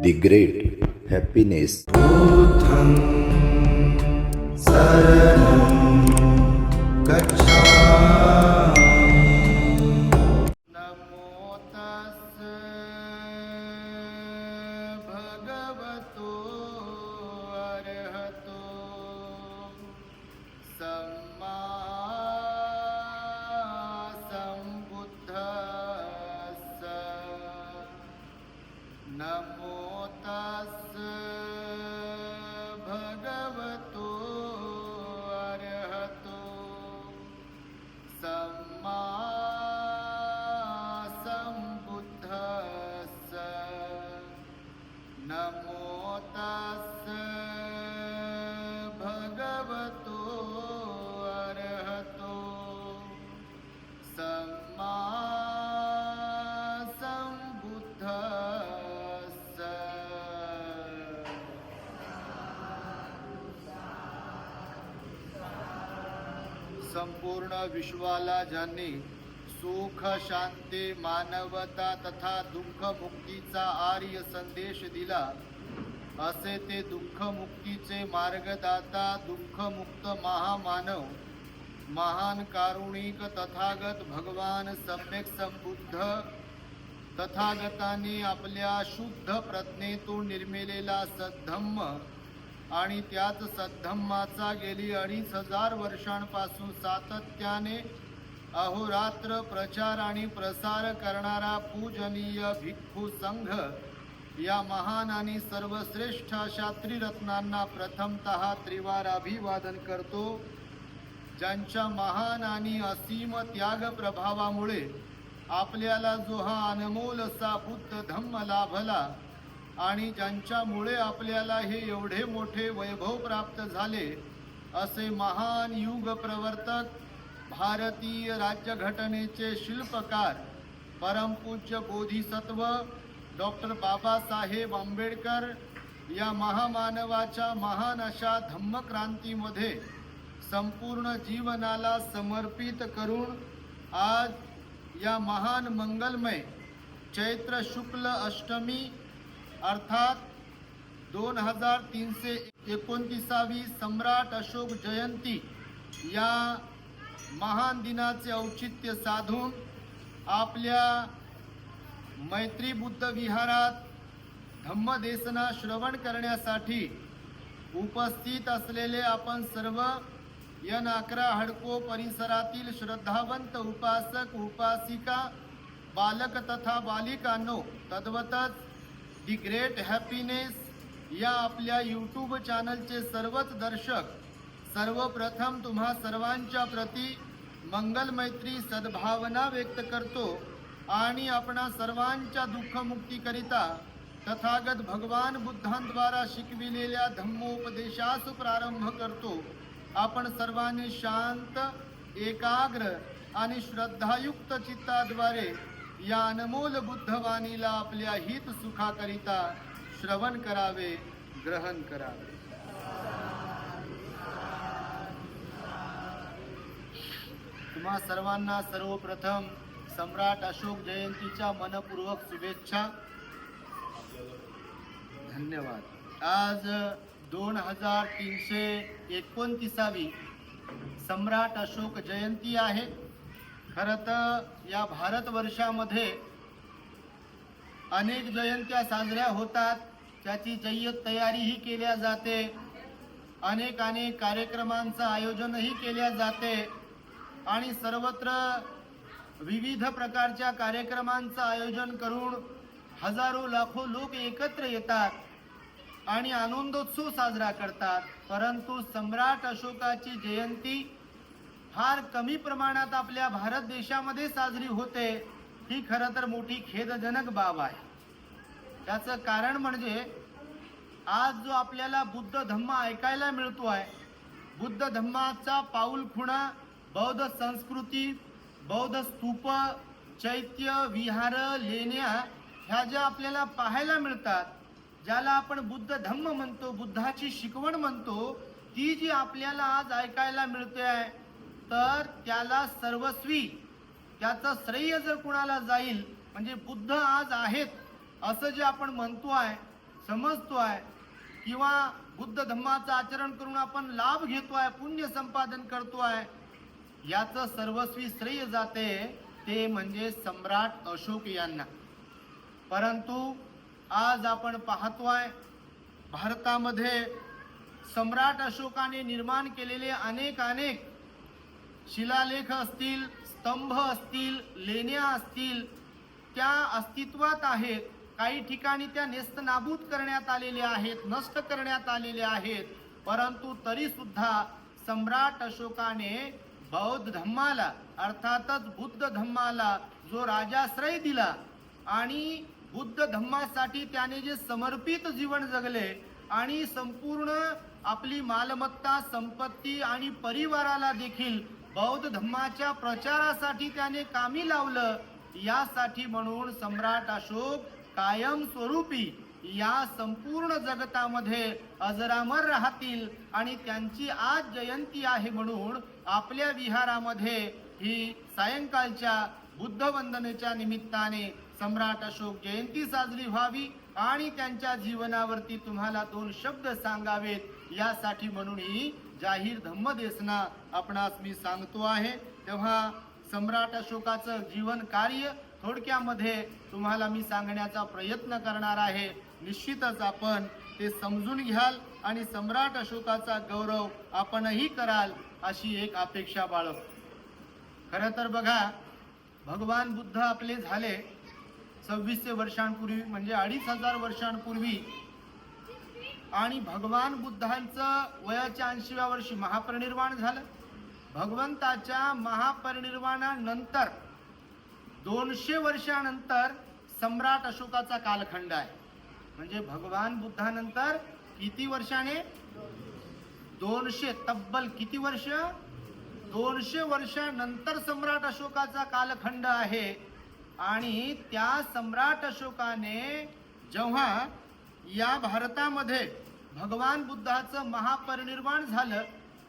The Great Happiness. बुद्धं शरणं गच्छामि। नमो तस् भगवतो अरहतो सम्मा सम्बुद्धस्स। नमो तस् भगवतो अरहतो सम्मा सम्बुद्धस्स। नमो तस् भगवतो अरहतो सम्मा सम्बुद्धस्स। संपूर्ण विश्वाला ज्यांनी सुख शांती मानवता तथा दुःख मुक्तीचा आर्य संदेश दिला, असे ते दुःख मुक्तीचे मार्गदाता दुःखमुक्त महामानव महान कारुणिक तथागत भगवान सम्यक संबुद्ध तथागतांनी आपल्या शुद्ध प्रज्ञेतून निर्मिलेला सद्धम्म आणि त्याच सद्धम्माचा गेली 2500 वर्षांपासून सातत्याने अहोरात्र प्रचार आणि प्रसार करणारा पूजनीय भिक्खू संघ या महान आणि सर्वश्रेष्ठ अशा त्रिरत्नांना प्रथमतः त्रिवार अभिवादन करतो, ज्यांच्या महान आणि असीम त्याग प्रभावामुळे आपल्याला जो हा अनमोल असा बुद्ध धम्म लाभला आणि ज्यांच्यामुळे आपल्याला हे एवढे मोठे वैभव प्राप्त झाले, असे महान युग प्रवर्तक भारतीय राज्यघटनेचे शिल्पकार परमपूज्य बोधिसत्व डॉक्टर बाबासाहेब आंबेडकर या महामानवाच्या महान अशा धम्मक्रांतीमध्ये संपूर्ण जीवनाला समर्पित करून आज या महान मंगलमय चैत्र शुक्ल अष्टमी अर्थात 2329वी सम्राट अशोक जयंती या महान दिनाचे औचित्य साधून आपल्या मैत्री बुद्ध विहारात धम्मदेसना श्रवण करण्यासाठी उपस्थित असलेले आपण सर्व N11 हडको परिसरातील श्रद्धावंत उपासक उपासिका बालक तथा बालिकांनो, तद्वतच दी ग्रेट हॅपीनेस या आपल्या यूट्यूब चॅनलचे सर्वच दर्शक, सर्वप्रथम तुम्हा सर्वांच्या प्रती मंगल मैत्री सद्भावना व्यक्त करतो आणि आपणा सर्वांच्या दुःखमुक्तीकरिता तथागत भगवान बुद्धांद्वारा शिकविलेल्या धम्मोपदेशास प्रारंभ करतो। आपण सर्वांनी शांत, एकाग्र आणि श्रद्धायुक्त चित्ताद्वारे या अनमोल बुद्धवाणीला आपल्या हित सुखाकरिता श्रवण करावे, ग्रहण करावे। तुम्हा सर्वांना सर्वप्रथम सम्राट अशोक जयंतीच्या मनपूर्वक शुभेच्छा, धन्यवाद। आज 2329वी सम्राट अशोक जयंती आहे। खरं तर या भारतवर्षामध्ये अनेक जयंत्या साजऱ्या होतात, त्याची जय्यत तयारीही केल्या जाते, अनेक कार्यक्रमांचं आयोजनही केल्या जाते आणि सर्वत्र विविध प्रकारच्या कार्यक्रमांचं आयोजन करून हजारो लाखो लोक एकत्र येतात आणि आनंदोत्सव साजरा करतात। परंतु सम्राट अशोकाची जयंती फार कमी प्रमाणात आपल्या भारत देशामध्ये साजरी होते, ही खरं तर मोठी खेदजनक बाब आहे। त्याचं कारण म्हणजे आज जो आपल्याला बुद्ध धम्म ऐकायला मिळतो आहे, बुद्ध धम्माचा पाऊलखुणा बौद्ध संस्कृती, बौद्ध स्तूप, चैत्य, विहार, लेण्या ह्या ज्या आपल्याला पाहायला मिळतात, ज्याला आपण बुद्ध धम्म म्हणतो, बुद्धाची शिकवण म्हणतो, ती जी आपल्याला आज ऐकायला मिळते आहे, तर त्याला सर्वस्वी त्याचं श्रेय जर कुणाला जाईल म्हणजे बुद्ध आज आहेत असं जे आपण म्हणतो आहे, समजतोय किंवा बुद्ध धम्माचं आचरण करून आपण लाभ घेतोय, पुण्य संपादन करतोय, याचं सर्वस्वी श्रेय जाते ते म्हणजे सम्राट अशोक यांना. परंतु आज आपण पाहतोय भारतामध्ये सम्राट अशोकाने निर्माण केलेले अनेक शिलालेख असतील, स्तंभ असतील, लेण्या असतील, त्या अस्तित्वात आहेत. काही ठिकाणी त्या नेस्तनाबूत करण्यात आलेल्या आहेत, नष्ट करण्यात आलेल्या आहेत. परंतु तरी सुद्धा सम्राट अशोकाने बौद्ध धम्माला अर्थातच बुद्ध धम्माला जो राजाश्रय दिला आणि बुद्ध धम्मासाठी त्याने जे समर्पित जीवन जगले आणि संपूर्ण आपली मालमत्ता, संपत्ती आणि परिवाराला देखील बौद्ध धम्माच्या प्रचारासाठी त्याने कामी लावलं, यासाठी म्हणून सम्राट अशोक कायमस्वरूपी या संपूर्ण जगतामध्ये अजरामर राहतील आणि त्यांची आज जयंती आहे म्हणून आपल्या विहारामध्ये ही सायंकाळच्या बुद्ध वंदनेच्या निमित्ताने सम्राट अशोक जयंती साजरी व्हावी आणि त्यांच्या जीवनावरती तुम्हाला 2 शब्द सांगावेत, यासाठी म्हणून ही जाहीर धम्मदेशना आपणास मी सांगतो आहे. तेव्हा सम्राट अशोकाचं जीवन कार्य थोडक्यामध्ये तुम्हाला मी सांगण्याचा प्रयत्न करणार आहे. निश्चितच आपण ते समजून घ्याल आणि सम्राट अशोकाचा गौरव आपणही कराल अशी एक अपेक्षा बाळगतो. खरं तर बघा, भगवान बुद्ध आपले झाले 2600 वर्षांपूर्वी, म्हणजे 2500 वर्षांपूर्वी, आणि भगवान बुद्धांचं वयाच्या 80व्या वर्षी महापरिनिर्वाण झालं. भगवंताच्या महापरिनिर्वाणानंतर 200 वर्षानंतर सम्राट अशोकाचा कालखंड आहे. म्हणजे भगवान बुद्धानंतर किती वर्षाने? 200, तब्बल किती वर्ष? 200 वर्षानंतर सम्राट अशोकाचा कालखंड आहे. आणि त्या सम्राट अशोकाने जेव्हा या भारतामध्ये भगवान बुद्धाचं महापरिनिर्वाण झालं,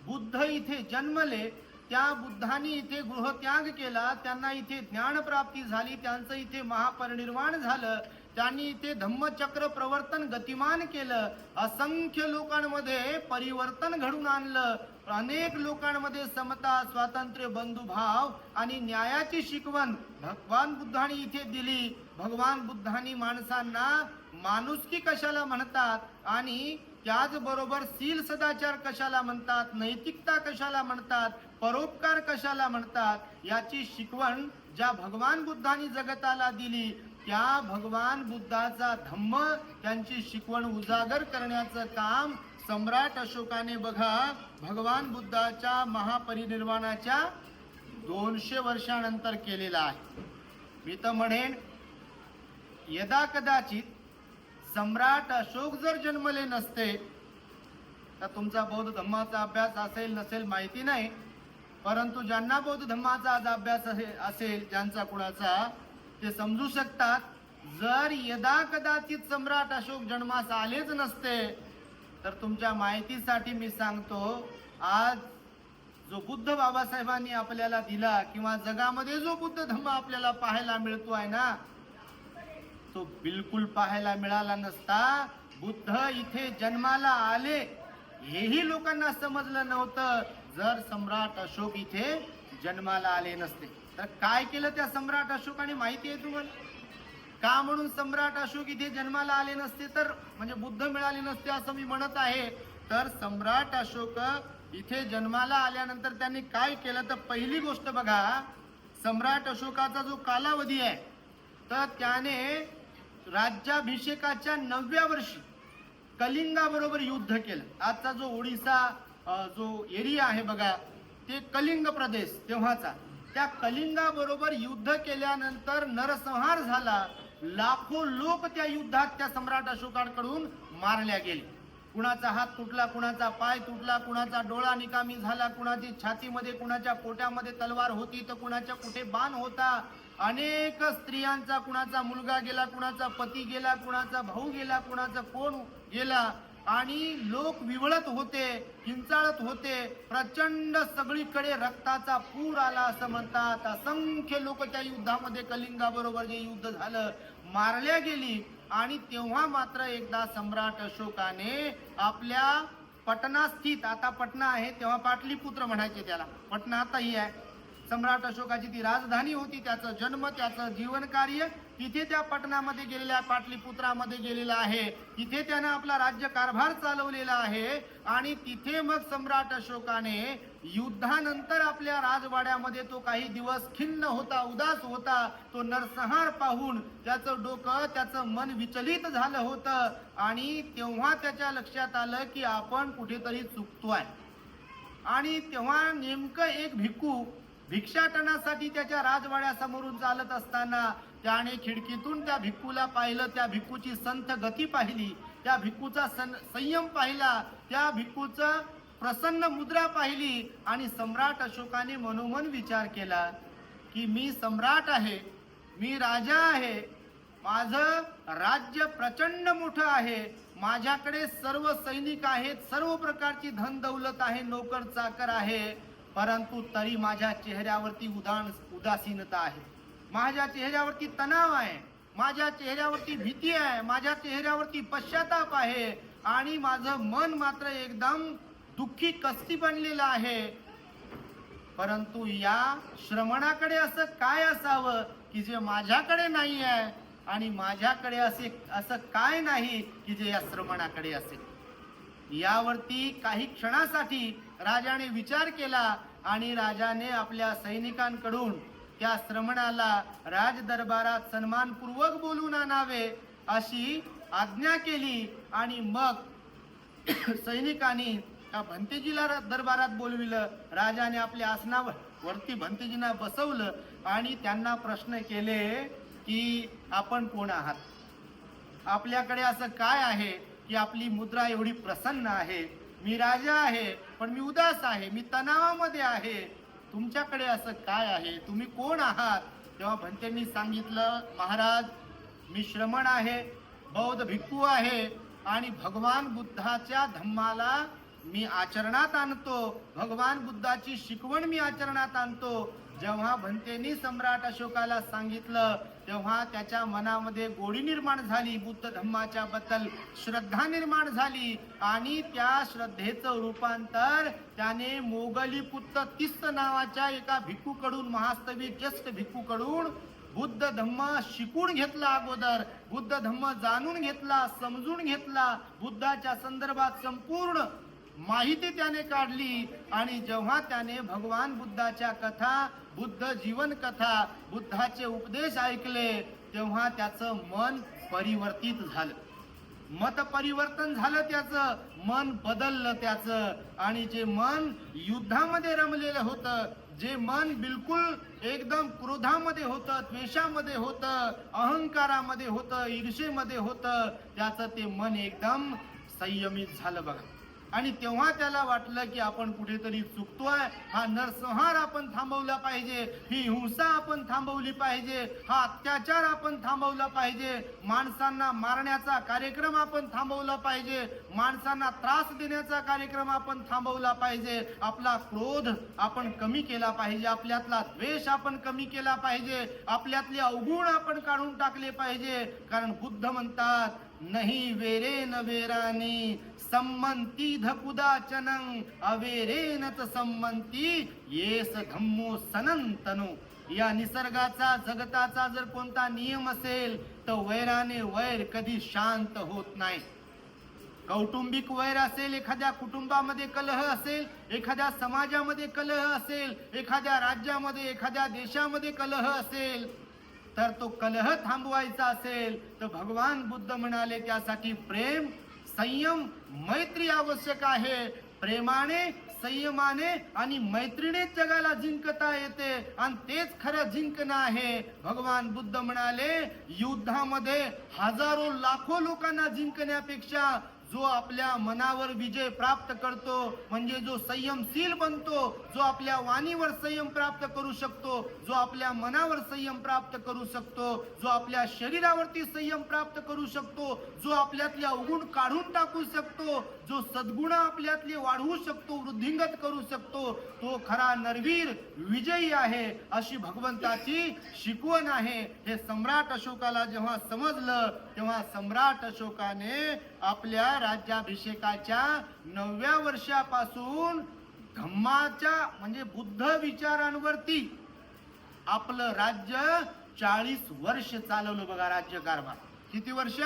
बुद्ध इथे जन्मले, त्या बुद्धांनी इथे गृहत्याग केला, त्यांना इथे ज्ञानप्राप्ती झाली, त्यांचं इथे महापरिनिर्वाण झालं, त्यांनी इथे धम्मचक्र प्रवर्तन गतिमान केलं, असंख्य लोकांमध्ये परिवर्तन घडून आणलं, अनेक लोकांमध्ये समता, स्वातंत्र्य, बंधुभाव आणि न्यायाची शिकवण भगवान बुद्धांनी इथे दिली. भगवान बुद्धांनी माणसांना माणुसकी कशाला म्हणतात आणि त्याचबरोबर शील सदाचार कशाला म्हणतात, नैतिकता कशाला म्हणतात, परोपकार कशाला म्हणतात, याची शिकवण ज्या भगवान बुद्धांनी जगताला दिली, त्या भगवान बुद्धाचा धम्म, त्यांची शिकवण उजागर करण्याचं काम सम्राट अशोकाने बघा भगवान बुद्धाच्या महापरिनिर्वाणाच्या 200 वर्षानंतर केलेला आहे. मी तर म्हणेन, यदा कदाचित सम्राट अशोक जर जन्मले नसते तर तुमचा बौद्ध धम्माचा अभ्यास असेल नसेल माहिती नाही, परंतु ज्यांना बौद्ध धम्माचा आज अभ्यास असेल, ज्यांचा कुणाचा, ते समजू शकतात. जर यदा कदाचित सम्राट अशोक जन्मास आलेच नसते तर तुमच्या माहितीसाठी मी सांगतो, आज जो बुद्ध बाबासाहेबांनी आपल्याला दिला किंवा जगामध्ये जो बुद्ध धम्म आपल्याला पाहायला मिळतो आहे ना, तो बिलकुल पाहायला मिळाला नसता. बुद्ध इथे जन्माला आले हेही लोकांना समजलं नव्हतं जर सम्राट अशोक इथे जन्माला आले नसते. तर काय केलं त्या सम्राट अशोकाने माहिती आहे तुम्हाला? का म्हणून सम्राट अशोक इथे जन्माला आले नसते, तर म्हणजे बुद्ध मिळाले नसते असं मी म्हणत आहे. तर सम्राट अशोक इथे जन्माला आल्यानंतर त्यांनी काय केलं, तर पहिली गोष्ट बघा, सम्राट अशोकाचा जो कालावधी आहे तर त्याने राज्याभिषेकाच्या 9व्या वर्षी कलिंगाबरोबर युद्ध केलं. आजचा जो ओडिसा जो एरिया आहे बघा, ते कलिंग प्रदेश तेव्हाचा, त्या कलिंगाबरोबर युद्ध केल्यानंतर नरसंहार झाला. लाखो लोक त्या युद्धात त्या सम्राट अशोकांकडून मारल्या गेले. कुणाचा हात तुटला, कुणाचा पाय तुटला, कुणाचा डोळा निकामी झाला, कुणाची छातीमध्ये, कुणाच्या पोटामध्ये तलवार होती तर कुणाच्या कुठे बाण होता. अनेक स्त्रियांचा, कुणाचा मुलगा गेला, कुणाचा पती गेला, कुणाचा भाऊ गेला, कुणाचा कोण गेला आणि लोक विवळत होते, किंचाळत होते. प्रचंड सगळीकडे रक्ताचा पूर आला असं म्हणतात. असंख्य लोक त्या युद्धामध्ये, कलिंगाबरोबर जे युद्ध झालं, मारल्या गेली आणि तेव्हा मात्र एकदा सम्राट अशोकाने आपल्या पटना स्थित, आता पटना आहे तेव्हा पाटलीपुत्र म्हणायचे त्याला, पटना आताही आहे, सम्राट अशोकाची ती राजधानी होती, त्याचा जन्म त्याचं जीवन कार्य तिथे त्या पटनामध्ये गेलेला आहे, पाटलीपुत्रामध्ये गेलेला आहे, तिथे त्यानं आपला राज्य कारभार चालवलेला आहे. आणि तिथे मग सम्राट अशोकाने युद्धानंतर आपल्या राजवाड्यामध्ये तो काही दिवस खिन्न होता, उदास होता. तो नरसंहार पाहून त्याचं डोकं, त्याचं मन विचलित झालं होतं आणि तेव्हा त्याच्या लक्षात आलं की आपण कुठेतरी चुकतोय. आणि तेव्हा नेमकं एक भिक्खू भिक्षाटनासाठी त्याच्या राजवाड्यासमोरून चालत असताना त्याने खिडकीतून त्या भिक्खूला पाहिलं, त्या भिक्खूची संथ गती पाहिली, त्या भिक्खूचा संयम पाहिला, त्या भिक्खूचा प्रसन्न मुद्रा पाहिली. आणि सम्राट अशोकाने मनोमन विचार केला की मी सम्राट आहे, मी राजा आहे, माझं राज्य प्रचंड मोठं आहे, माझ्याकडे सर्व सैनिक आहेत, सर्व प्रकारची धन दौलत आहे, नोकर चाकर आहे, परंतु तरी माझ्या चेहऱ्यावरती उदासीनता आहे, माझ्या चेहऱ्यावरती तणाव आहे, माझ्या चेहऱ्यावरती भीती आहे, माझ्या चेहऱ्यावरती पश्चाताप आहे आणि माझं मन मात्र एकदम दुःखी कस्ती बनलेलं आहे. परंतु या श्रमणाकडे असं काय असावं की जे माझ्याकडे नाही आहे आणि माझ्याकडे असं काय नाही की जे या श्रमणाकडे असेल. यावरती काही क्षणासाठी राजाने विचार केला आणि राजाने आपल्या सैनिकांकडून त्या श्रमणाला राजदरबारात सन्मानपूर्वक बोलून आणावे अशी आज्ञा केली. आणि मग सैनिकांनी त्या भंतेजीला दरबारात बोलविलं. राजाने आपल्या आसनावर वरती भंतेजींना बसवलं आणि त्यांना प्रश्न केले की आपण कोण आहात, आपल्याकडे असं काय आहे की आपली मुद्रा एवढी प्रसन्न आहे. मी राजा आहे पण मी उदास आहे, मी तणावामध्ये आहे, तुमच्याकडे असं काय आहे, तुम्ही कोण आहात. तेव्हा भंतेंनी सांगितलं, महाराज मी श्रमण आहे, बौद्ध भिक्खू आहे आणि भगवान बुद्धाच्या धम्माला मी आचरणात आणतो, भगवान बुद्धाची शिकवण मी आचरणात आणतो. जेव्हा भंतेंनी सम्राट अशोकाला सांगितलं तेव्हा त्याच्या मनामध्ये गोडी निर्माण झाली, बुद्ध धम्माच्या बद्दल श्रद्धा निर्माण झाली आणि त्या श्रद्धेचं रूपांतर त्याने मोगलीपुत्र तिस्त नावाच्या एका भिक्खूकडून, महास्तविक ज्येष्ठ भिक्खूकडून बुद्ध धम्म शिकून घेतला. अगोदर बुद्ध धम्म जाणून घेतला, समजून घेतला, बुद्धाच्या संदर्भात संपूर्ण माहिती त्याने काढली. आणि जेव्हा त्याने भगवान बुद्धाच्या कथा, बुद्ध जीवन कथा, बुद्धाचे उपदेश ऐकले तेव्हा त्याचं मन परिवर्तित झालं, मत परिवर्तन झालं, त्याचं मन बदललं त्याचं. आणि जे मन युद्धामध्ये रमलेलं होतं, जे मन बिलकुल एकदम क्रोधामध्ये होतं, द्वेषामध्ये होतं, अहंकारामध्ये होतं, ईर्षेमध्ये होतं, त्याचं ते मन एकदम संयमित झालं बघा. आणि तेव्हा त्याला वाटलं की आपण कुठेतरी चुकतोय, हा नरसंहार आपण थांबवला पाहिजे, ही हिंसा आपण थांबवली पाहिजे, हा अत्याचार आपण थांबवला पाहिजे, माणसांना मारण्याचा कार्यक्रम आपण थांबवला पाहिजे, माणसांना त्रास देण्याचा कार्यक्रम आपण थांबवला पाहिजे, आपला क्रोध आपण कमी केला पाहिजे, आपल्यातला द्वेष आपण कमी केला पाहिजे, आपल्यातले अवगुण आपण काढून टाकले पाहिजे. कारण बुद्ध म्हणतात, नहीं वेरे न वेरानी संमंती धकुदाचनं अवेरेनच संमंती येस धम्मो सनंतनो. या निसर्गाचा, जगताचा जर कोणता नियम असेल तर वैराने वैर कधी शांत होत नाही. कौटुंबिक वैर असेल, एखाद्या कुटुंबामध्ये कलह असेल, एखाद्या समाजामध्ये कलह असेल, एखाद्या राज्यामध्ये, एखाद्या देशामध्ये कलह असेल, तर तो कलह थांबवायचा असेल तर भगवान बुद्ध म्हणाले त्यासाठी प्रेम, संयम, मैत्री आवश्यक आहे. प्रेमाने, संयमाने आणि मैत्रीने जगाला जिंकता येते आणि तेच खरं जिंकणं आहे. भगवान बुद्ध म्हणाले युद्धामध्ये हजारो लाखो लोकांना जिंकण्यापेक्षा जो आपल्या मनावर विजय प्राप्त करतो, म्हणजे जो संयमशील बनतो, जो आपल्या वाणीवर संयम प्राप्त करू शकतो, जो आपल्या मनावर संयम प्राप्त करू शकतो, जो आपल्या शरीरावरती संयम प्राप्त करू शकतो, जो आपल्यातले अवगुण काढून टाकू शकतो, जो सद्गुण आपल्यातले वाढवू शकतो, वृद्धिंगत करू शकतो, तो खरा नरवीर विजयी आहे, अशी भगवंताची शिकवण आहे. हे सम्राट अशोकाला जेव्हा समजलं तेव्हा सम्राट अशोकाने आपल्या राज्याभिषेकाच्या 9व्या वर्षापासून धम्माच्या म्हणजे बुद्ध विचारांवरती आपलं राज्य 40 वर्ष चालवलं बघा. राज्यकारभार किती वर्ष?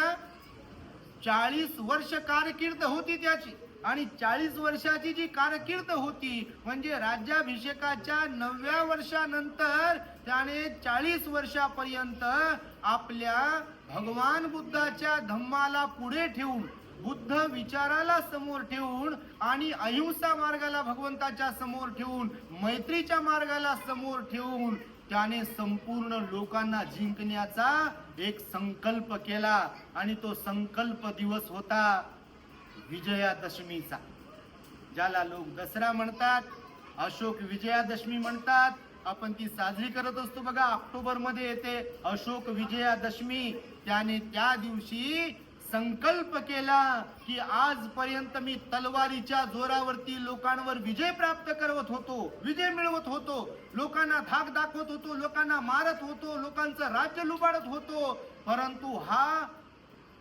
40 वर्ष कारकीर्द होती त्याची. आणि 40 वर्षाची जी कारकीर्द होती म्हणजे राज्याभिषेकाच्या 9व्या वर्षानंतर त्याने 40 वर्षापर्यंत आपल्या भगवान बुद्धाच्या धम्माला पुढे ठेवून, बुद्ध विचाराला समोर ठेवून आणि अहिंसा मार्गाला भगवंताच्या समोर ठेवून, मैत्रीच्या मार्गाला समोर ठेवून त्याने संपूर्ण लोकांना जिंकण्याचा एक संकल्प केला. आणि तो संकल्प दिवस होता विजयादशमीचा, ज्याला लोक दसरा म्हणतात, अशोक विजयादशमी म्हणतात. आपण ती साजरी करत असतो बघा. ऑक्टोबर मध्ये येते अशोक विजयादशमी. त्याने त्या दिवशी संकल्प केला की आजपर्यंत मी तलवारीच्या जोरावरती लोकांवर विजय प्राप्त करत होतो, विजय मिळवत होतो, लोकांना धाक दाखवत होतो, लोकांना मारत होतो, लोकांचं राज्य लुबाडत होतो. परंतु हा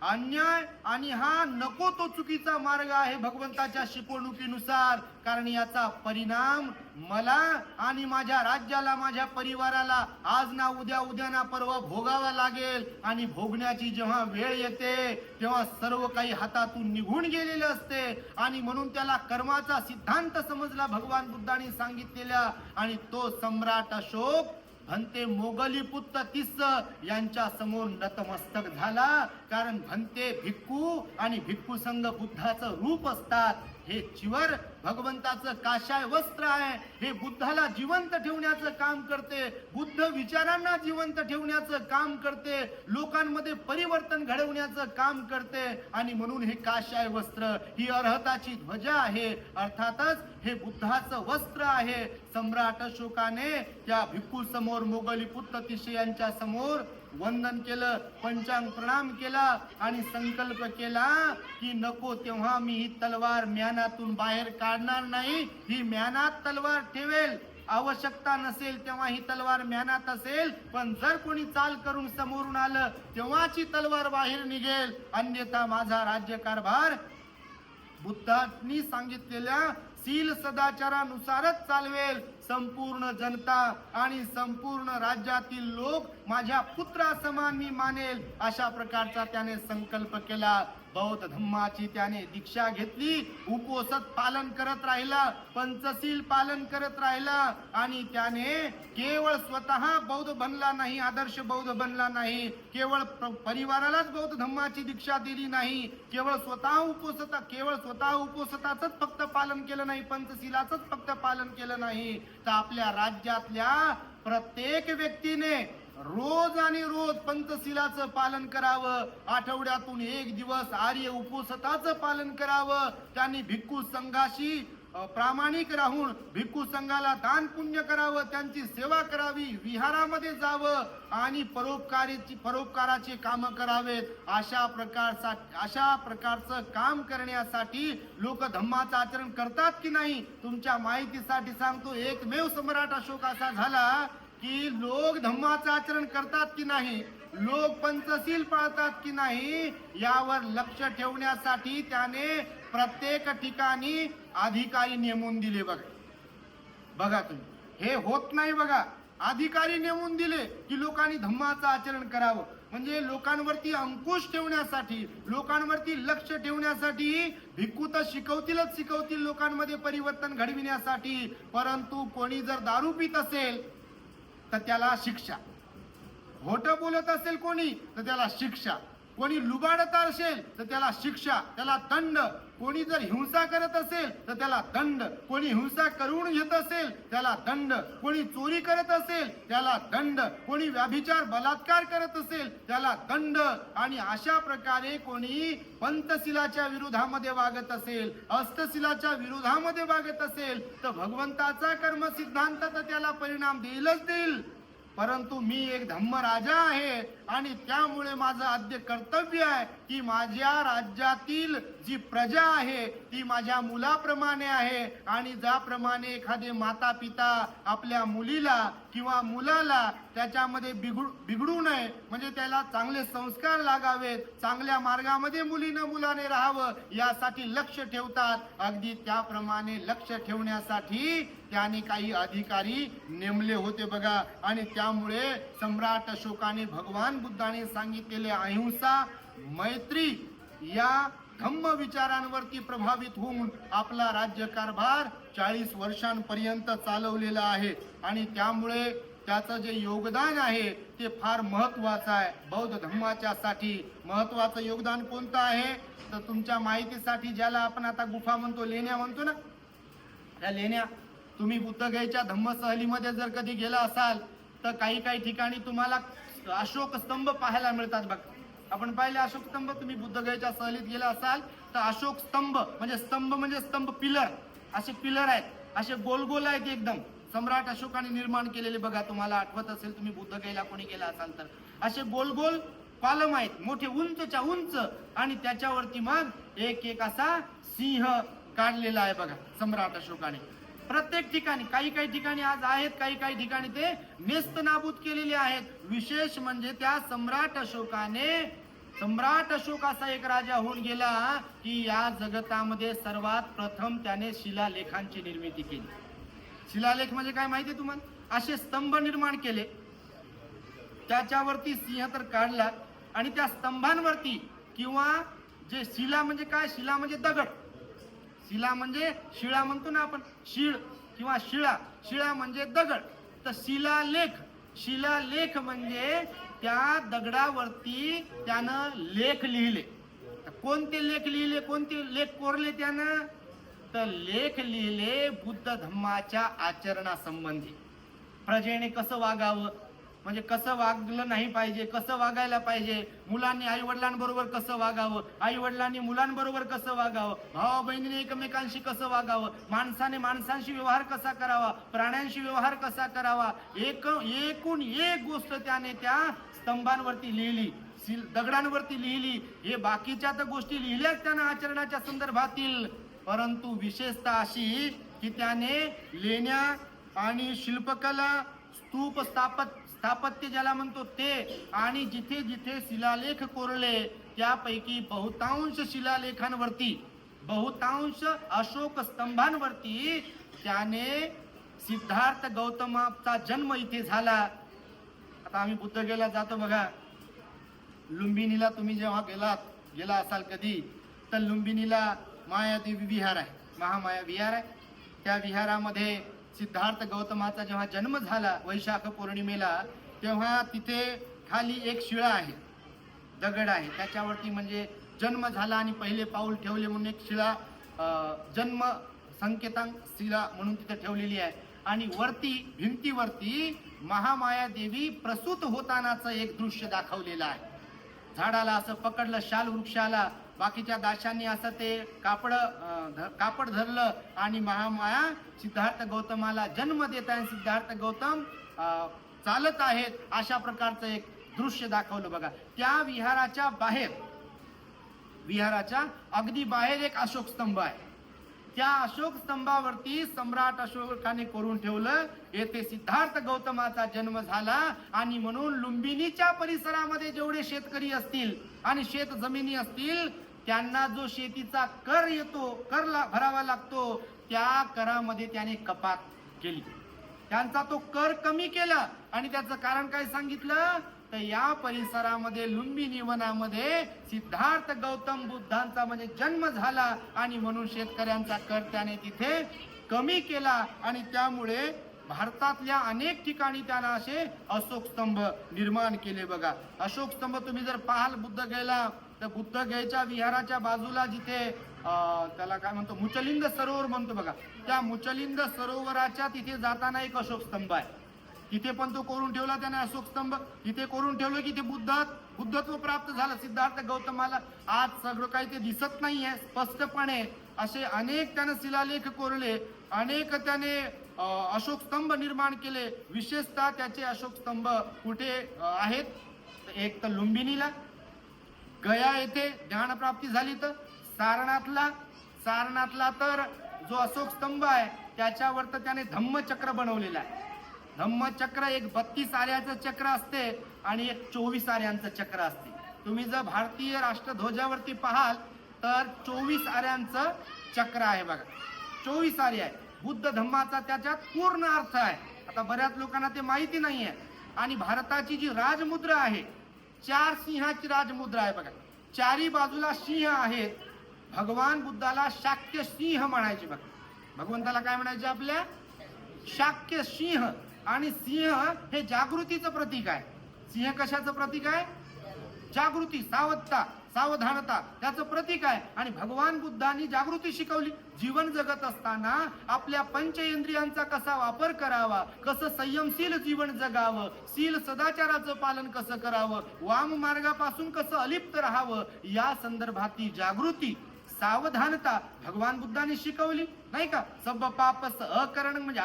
अन्याय आणि हा नको तो चुकीचा मार्ग आहे भगवंताच्या शिकवणुकीनुसार. कारण याचा परिणाम मला आणि माझ्या राज्याला, माझ्या परिवाराला आज ना उद्या, उद्या ना परवा भोगावा लागेल. आणि भोगण्याची जेव्हा वेळ येते तेव्हा सर्व काही हातातून निघून गेलेले असते. आणि म्हणून त्याला कर्माचा सिद्धांत समजला भगवान बुद्धांनी सांगितलेला. आणि तो सम्राट अशोक भंते मोगलीपुत्र तिस्स यांच्या समोर नतमस्तक झाला. कारण भंते भिक्खू आणि भिक्खू संघ बुद्धाचं रूप असतात. हे चिवर भगवंताचं काशाय वस्त्र आहे. हे बुद्धाला जिवंत ठेवण्याचं काम करते, बुद्ध विचारांना जिवंत ठेवण्याचं काम करते, लोकांमध्ये परिवर्तन घडवण्याचं काम करते. आणि म्हणून हे काशाय वस्त्र ही अर्हताची ध्वजा आहे. अर्थातच हे बुद्धाचं वस्त्र आहे. सम्राट अशोकाने त्या भिक्खू समोर, मोगलीपुत्र तिस्स यांच्या समोर वंदन केलं, पंचांग प्रणाम केला आणि संकल्प केला की नको तेव्हा मी ही तलवार म्यानातून बाहेर काढणार नाही. ही म्यानात तलवार ठेवेल, आवश्यकता नसेल तेव्हा ही तलवार म्यानात असेल. पण जर कोणी चाल करून समोरून आलं तेव्हाची तलवार बाहेर निघेल. अन्यथा माझा राज्यकारभार बुद्धांनी सांगितलेल्या शील सदाचारानुसारच चालवेल. संपूर्ण जनता आणि संपूर्ण राज्यातील लोक माझ्या पुत्रासमान मी मानेल, अशा प्रकारचा त्याने संकल्प केला. बौद्ध धम्माची त्याने दीक्षा घेतली, उपोषण पालन करत राहिला, पंचशील पालन करत राहिला. आणि त्याने केवळ स्वतः बौद्ध बनला नाही, आदर्श बौद्ध बनला नाही, केवळ परिवारालाच बौद्ध धम्माची दीक्षा दिली नाही, केवळ स्वतः उपोषणाचंच फक्त पालन केलं नाही, पंचशीलाचंच फक्त पालन केलं नाही, तर आपल्या राज्यातल्या प्रत्येक व्यक्तीने रोज आणि रोज पंचशीलाचं पालन करावं. आठवड्यातून एक दिवस आर्य उपोषणाचं पालन करावं. त्यांनी भिक्खू संघाशी प्रामाणिक राहून भिक्खू संघाला दान पुण्य करावं, त्यांची सेवा करावी, विहारामध्ये जावं आणि परोपकाराचे काम करावेत. अशा प्रकारचं काम करण्यासाठी लोक धम्माचं आचरण करतात की नाही? तुमच्या माहितीसाठी सांगतो, एकमेव सम्राट अशोक असा झाला की लोक धम्माचं आचरण करतात की नाही, लोक पंचशील पाळतात की नाही, यावर लक्ष ठेवण्यासाठी त्याने प्रत्येक ठिकाणी अधिकारी नेमून दिले. बघा तुम्ही, हे होत नाही बघा. अधिकारी नेमून दिले की लोकांनी धम्माचं आचरण करावं. म्हणजे लोकांवरती अंकुश ठेवण्यासाठी, लोकांवरती लक्ष ठेवण्यासाठी. भिक्खू तर शिकवतील लोकांमध्ये परिवर्तन घडविण्यासाठी. परंतु कोणी जर दारू पित असेल तर त्याला शिक्षा, खोटं बोलत असेल कोणी तर त्याला शिक्षा, कोणी लुबाडत असेल तर त्याला शिक्षा, त्याला दंड, कोणी जर हिंसा करत असेल तर त्याला दंड, कोणी हिंसा करून घेत असेल त्याला दंड, कोणी चोरी करत असेल त्याला दंड, कोणी व्यभिचार बलात्कार करत असेल त्याला दंड. आणि अशा प्रकारे कोणी पंचशिलाच्या विरोधामध्ये वागत असेल, अष्टशिलाच्या विरोधामध्ये वागत असेल तर भगवंताचा कर्म सिद्धांत तर त्याला परिणाम देईलच देईल. परंतु मी एक धम्म राजा आहे आणि त्यामुळे माझं आद्य कर्तव्य आहे की माझ्या राज्यातील जी प्रजा आहे ती माझ्या मुलाप्रमाणे आहे आणि ज्याप्रमाणे एखादे माता पिता आपल्या मुलीला किंवा मुलाला त्याच्यामध्ये बिघडू नये म्हणजे त्याला चांगले संस्कार लागावेत, चांगल्या मार्गामध्ये मुलाने राहावं यासाठी लक्ष ठेवतात, अगदी त्याप्रमाणे लक्ष ठेवण्यासाठी त्याने काही अधिकारी नेमले होते बघा. आणि त्यामुळे सम्राट अशोकाने भगवान बुद्धाने सांगितलेले अहिंसा मैत्री या धम्म विचारांवरती प्रभावित होऊन आपला राज्यकारभार 40 वर्षांपर्यंत चालवलेला आहे. आणि त्यामुळे त्याचं जे योगदान आहे ते फार महत्वाचं आहे. बौद्ध धर्माच्या साठी महत्वाचं योगदान कोणतं आहे तर तुमच्या माहितीसाठी ज्याला आपण आता गुफा म्हणतो, लेण्या म्हणतो ना, त्या लेण्या तुम्ही बुद्धगयेच्या धम्म सहलीमध्ये जर कधी गेला असाल तर काही ठिकाणी तुम्हाला अशोक स्तंभ पाहायला मिळतात बघा. आपण पाहिले अशोक स्तंभ, तुम्ही बुद्धगयेच्या सहलीत गेला असाल तर अशोक स्तंभ म्हणजे स्तंभ पिलर, असे पिलर आहेत, असे गोल आहेत एकदम, सम्राट अशोकाने निर्माण केलेले बघा. तुम्हाला आठवत असेल तुम्ही बुद्धगयेला कोणी गेला असाल तर असे गोल कॉलम आहेत मोठे उंचच्या उंच आणि त्याच्यावरती मग एक असा सिंह काढलेला आहे बघा सम्राट अशोकाने. प्रत्येक ठिकाणी काही ठिकाणी आज आहेत, काही ठिकाणी ते नेस्तनाबूत केलेले आहेत. विशेष म्हणजे त्या सम्राट अशोक असा एक राजा होऊन गेला की या जगतामध्ये सर्वात प्रथम त्याने शिलालेखांची निर्मिती केली. शिलालेख म्हणजे काय माहिती तुम्हाला? असे स्तंभ निर्माण केले, त्याच्यावरती सिंह तर काढला आणि त्या स्तंभांवरती किंवा जे शिला म्हणजे काय, शिला म्हणजे दगड, शिला म्हणजे शिळा म्हणतो ना आपण, शीळ किंवा शिळा म्हणजे दगड, तर शिलालेख म्हणजे त्या दगडावरती त्यानं लेख लिहिले. कोणते लेख लिहिले, कोणते लेख कोरले त्यानं? तर लेख लिहिले बुद्ध धम्माच्या आचरणासंबंधी. प्रजेने कसं वागावं, म्हणजे कसं वागलं नाही पाहिजे, कसं वागायला पाहिजे, मुलांनी आई वडिलांबरोबर कसं वागावं, आई वडिलांनी मुलांबरोबर कसं वागावं, भावा बहिणीने एकमेकांशी कसं वागावं, माणसाने माणसांशी व्यवहार कसा करावा, प्राण्यांशी व्यवहार कसा करावा, एकूण एक गोष्ट त्याने त्या स्तंभांवरती लिहिली, दगडांवरती लिहिली. हे बाकीच्या तर गोष्टी लिहिल्याच त्यानं आचरणाच्या संदर्भातील, परंतु विशेषतः अशी की त्याने लेण्या आणि शिल्पकला, स्तूप स्थापत्य ज्याला म्हणतो ते, आणि जिथे जिथे शिलालेख कोरले त्यापैकी बहुतांश शिलालेखांवरती, बहुतांश अशोक स्तंभांवरती त्याने सिद्धार्थ गौतमाचा जन्म इथे झाला. आता आम्ही बुद्धगयेला जातो बघा, लुंबिनीला तुम्ही जेव्हा गेला असाल कधी तर लुंबिनीला मायादेवी विहार आहे, महामाया विहार आहे. त्या विहारामध्ये सिद्धार्थ गौतमाचा जेव्हा जन्म झाला वैशाख पौर्णिमेला, तेव्हा तिथे खाली एक शिळा आहे, दगड आहे, त्याच्यावरती म्हणजे जन्म झाला आणि पहिले पाऊल ठेवले म्हणून एक शिळा जन्म संकेतांक शिला म्हणून तिथे ठेवलेली आहे. आणि वरती भिंतीवरती महामाया देवी प्रसूत होतानाचं एक दृश्य दाखवलेलं आहे. झाडाला असं पकडलं, शाल वृक्षाला, बाकीच्या दाशांनी असं ते कापड धरलं आणि महामाया सिद्धार्थ गौतमाला जन्म देत आहे. सिद्धार्थ गौतम चालत आहेत, अशा प्रकारचं एक दृश्य दाखवलं बघा. त्या विहाराच्या अगदी बाहेर एक अशोक स्तंभ आहे. त्या अशोक स्तंभावरती सम्राट अशोकाने करून ठेवलं, येथे सिद्धार्थ गौतमाचा जन्म झाला. आणि म्हणून लुंबिनीच्या परिसरामध्ये जेवढे शेतकरी असतील आणि शेत जमिनी असतील त्यांना जो शेतीचा कर येतो, भरावा लागतो, त्या करामध्ये त्याने कपात केली, त्यांचा तो कर कमी केला. आणि त्याचं कारण काय सांगितलं तर या परिसरामध्ये लुंबिनी वनामध्ये सिद्धार्थ गौतम बुद्धांचा म्हणजे जन्म झाला आणि म्हणून शेतकऱ्यांचा कर त्याने तिथे कमी केला. आणि त्यामुळे भारतातल्या अनेक ठिकाणी त्यानं असे अशोक स्तंभ निर्माण केले बघा. अशोक स्तंभ तुम्ही जर पाहाल बुद्धगयेला तर बुद्धगयेच्या विहाराच्या बाजूला जिथे त्याला काय म्हणतो, मुचलिंद सरोवर म्हणतो बघा, त्या मुचलिंद सरोवराच्या तिथे जाताना एक अशोक स्तंभ आहे. तिथे पण तो कोरून ठेवला त्याने अशोक स्तंभ. तिथे कोरून ठेवलं की ते बुद्धत्व प्राप्त झालं सिद्धार्थ गौतमाला. आज सगळं काही ते दिसत नाहीये स्पष्टपणे. असे अनेक त्याने शिलालेख कोरले, अनेक त्याने अशोक स्तंभ निर्माण केले. विशेषतः त्याचे अशोक स्तंभ कुठे आहेत, एक तर लुंबिनीला, गया येथे ज्ञानप्राप्ती झाली, तर सारनाथला तर जो अशोक स्तंभ आहे त्याच्यावर तर त्याने धम्मचक्र बनवलेला आहे. धम्मचक्र एक 32 आऱ्याचं चक्र असते आणि एक 24 आऱ्यांचं चक्र असते. तुम्ही जर भारतीय राष्ट्रध्वजावरती पाहाल तर 24 आऱ्यांचं चक्र आहे बघा. 24 आरे आहे. बुद्ध धम्माचा त्याच्यात पूर्ण अर्थ आहे. आता बऱ्याच लोकांना ते माहिती नाही आहे. आणि भारताची जी राजमुद्रा आहे 4 सिंहाची राजमुद्रा आहे बघा. चारी बाजूला सिंह आहेत. भगवान बुद्धाला शाक्य सिंह म्हणायचे बघा. भगवंताला काय म्हणायचे आपल्या? शाक्य सिंह. आणि सिंह हे जागृतीचं प्रतीक आहे. सिंह कशाचं प्रतीक आहे? जागृती, सावधता, सावधानता त्याचं प्रतीक आहे. आणि भगवान बुद्धांनी जागृती शिकवली. जीवन जगत असताना आपल्या पंचेंद्रियांचा कसा वापर करावा, कसं संयमशील जीवन जगावं, शील सदाचाराचं पालन कसं करावं, वाम मार्गापासून कसं अलिप्त राहावं, या संदर्भातली जागृती, सावधानता भगवान बुद्धांनी शिकवली नाही का. सब पापस अकरण म्हणजे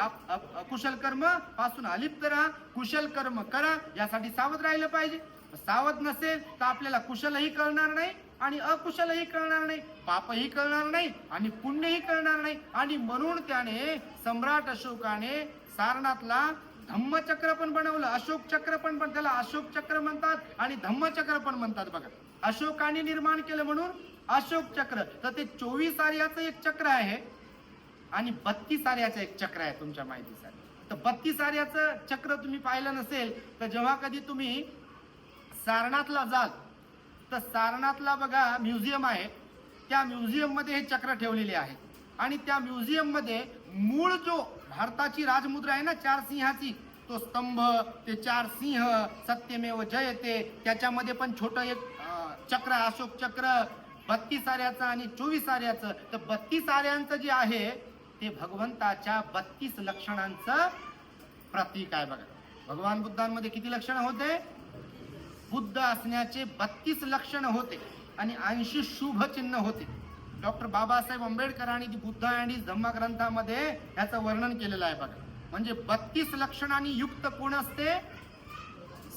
अकुशल कर्म पासून अलिप्त राहा, कुशल कर्म करा. यासाठी सावध राहिलं पाहिजे. सावध नसेल तर आपल्याला कुशलही कळणार नाही आणि अकुशलही कळणार नाही, पापही कळणार नाही आणि पुण्यही कळणार नाही. आणि म्हणून त्याने सम्राट अशोकाने सारनाथला धम्मचक्र पण बनवलं. अशोक चक्र पण त्याला अशोक चक्र म्हणतात आणि धम्मचक्र पण म्हणतात बघा. अशोकाने निर्माण केलं म्हणून अशोक चक्र. तर ते 24 आर्याचं एक चक्र आहे आणि 32 आर्याचं एक चक्र आहे तुमच्या माहितीसाठी. तर 32 आर्याचं चक्र तुम्ही पाहिलं नसेल तर जेव्हा कधी तुम्ही सारनाथला जाल तर सारनाथला बघा म्युझियम आहे. त्या म्युझियम मध्ये हे चक्र ठेवलेले आहे. आणि त्या म्युझियम मध्ये मूळ जो भारताची राजमुद्रा आहे ना 4 सिंहाची, तो स्तंभ, ते 4 सिंह, सत्यमेव जयते, त्याच्यामध्ये पण छोटं एक चक्र, अशोक चक्र 32 आऱ्याचं आणि 24 आऱ्याचं. तर 32 आऱ्यांचं जे आहे ते भगवंताच्या 32 लक्षणांचं प्रतीक आहे बघा. भगवान बुद्धांमध्ये किती लक्षणं होते? बुद्ध असण्याचे 32 लक्षणं होते आणि 80 शुभ चिन्ह होते. डॉक्टर बाबासाहेब आंबेडकरांनी बुद्ध अँड धम्म ग्रंथामध्ये याचं वर्णन केलेलं आहे बघा. म्हणजे 32 लक्षणांनी युक्त कोण असते?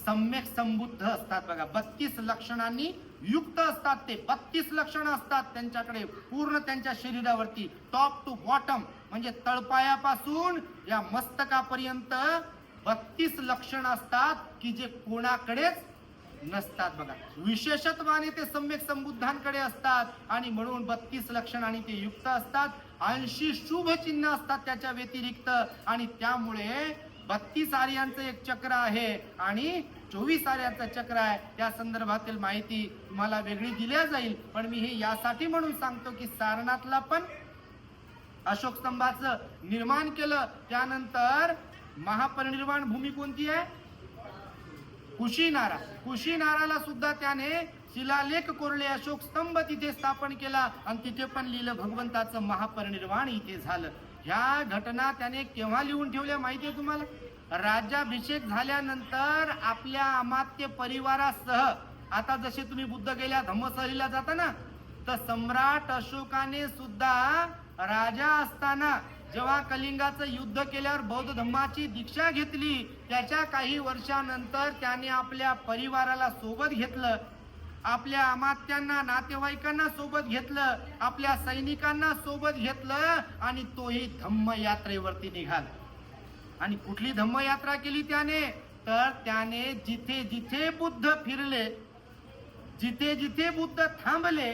सम्यक संबुद्ध असतात बघा. 32 लक्षणांनी युक्त असतात ते. 32 लक्षणं असतात त्यांच्याकडे पूर्ण त्यांच्या शरीरावरती, टॉप टू बॉटम म्हणजे तळपायापासून या मस्तकापर्यंत 32 लक्षणं असतात की जे कोणाकडेच नसतात बघा. विशेषत्वाने ते सम्यक संबुद्धांकडे असतात आणि म्हणून 32 लक्षणांनी ते युक्त असतात. 80 शुभ चिन्ह असतात त्याच्या व्यतिरिक्त. आणि त्यामुळे 32 आर्यांचं एक चक्र आहे आणि 24 आर्यांचं चक्र आहे. त्या संदर्भातील माहिती तुम्हाला वेगळी दिल्या जाईल. पण मी हे यासाठी म्हणून सांगतो की सारनाथला पण अशोक स्तंभाचं निर्माण केलं. त्यानंतर महापरिनिर्वाण भूमी कोणती आहे? कुशीनारा. कुशीनाराला सुद्धा त्याने शिलालेख कोरले, अशोक स्तंभ तिथे स्थापन केला आणि तिथे पण लिहिलं भगवंताचं महापरिनिर्वाण इथे झालं. ह्या घटना त्याने केव्हा लिहून ठेवल्या माहितीये तुम्हाला? राज्याभिषेक झाल्यानंतर आपल्या अमात्य परिवारासह. आता जसे तुम्ही बुद्ध गेल्या धम्मसहलीला जाता ना, तर सम्राट अशोकाने सुद्धा राजा असताना जेव्हा कलिंगाचं युद्ध केल्यावर बौद्ध धम्माची दीक्षा घेतली, त्याच्या काही वर्षानंतर त्याने आपल्या परिवाराला सोबत घेतलं, आपल्या अमात्यांना, नातेवाईकांना सोबत घेतलं, आपल्या सैनिकांना सोबत घेतलं आणि तोही धम्म यात्रेवरती निघाला. आणि कुठली धम्म यात्रा केली त्याने? तर त्याने जिथे जिथे बुद्ध फिरले, जिथे जिथे बुद्ध थांबले,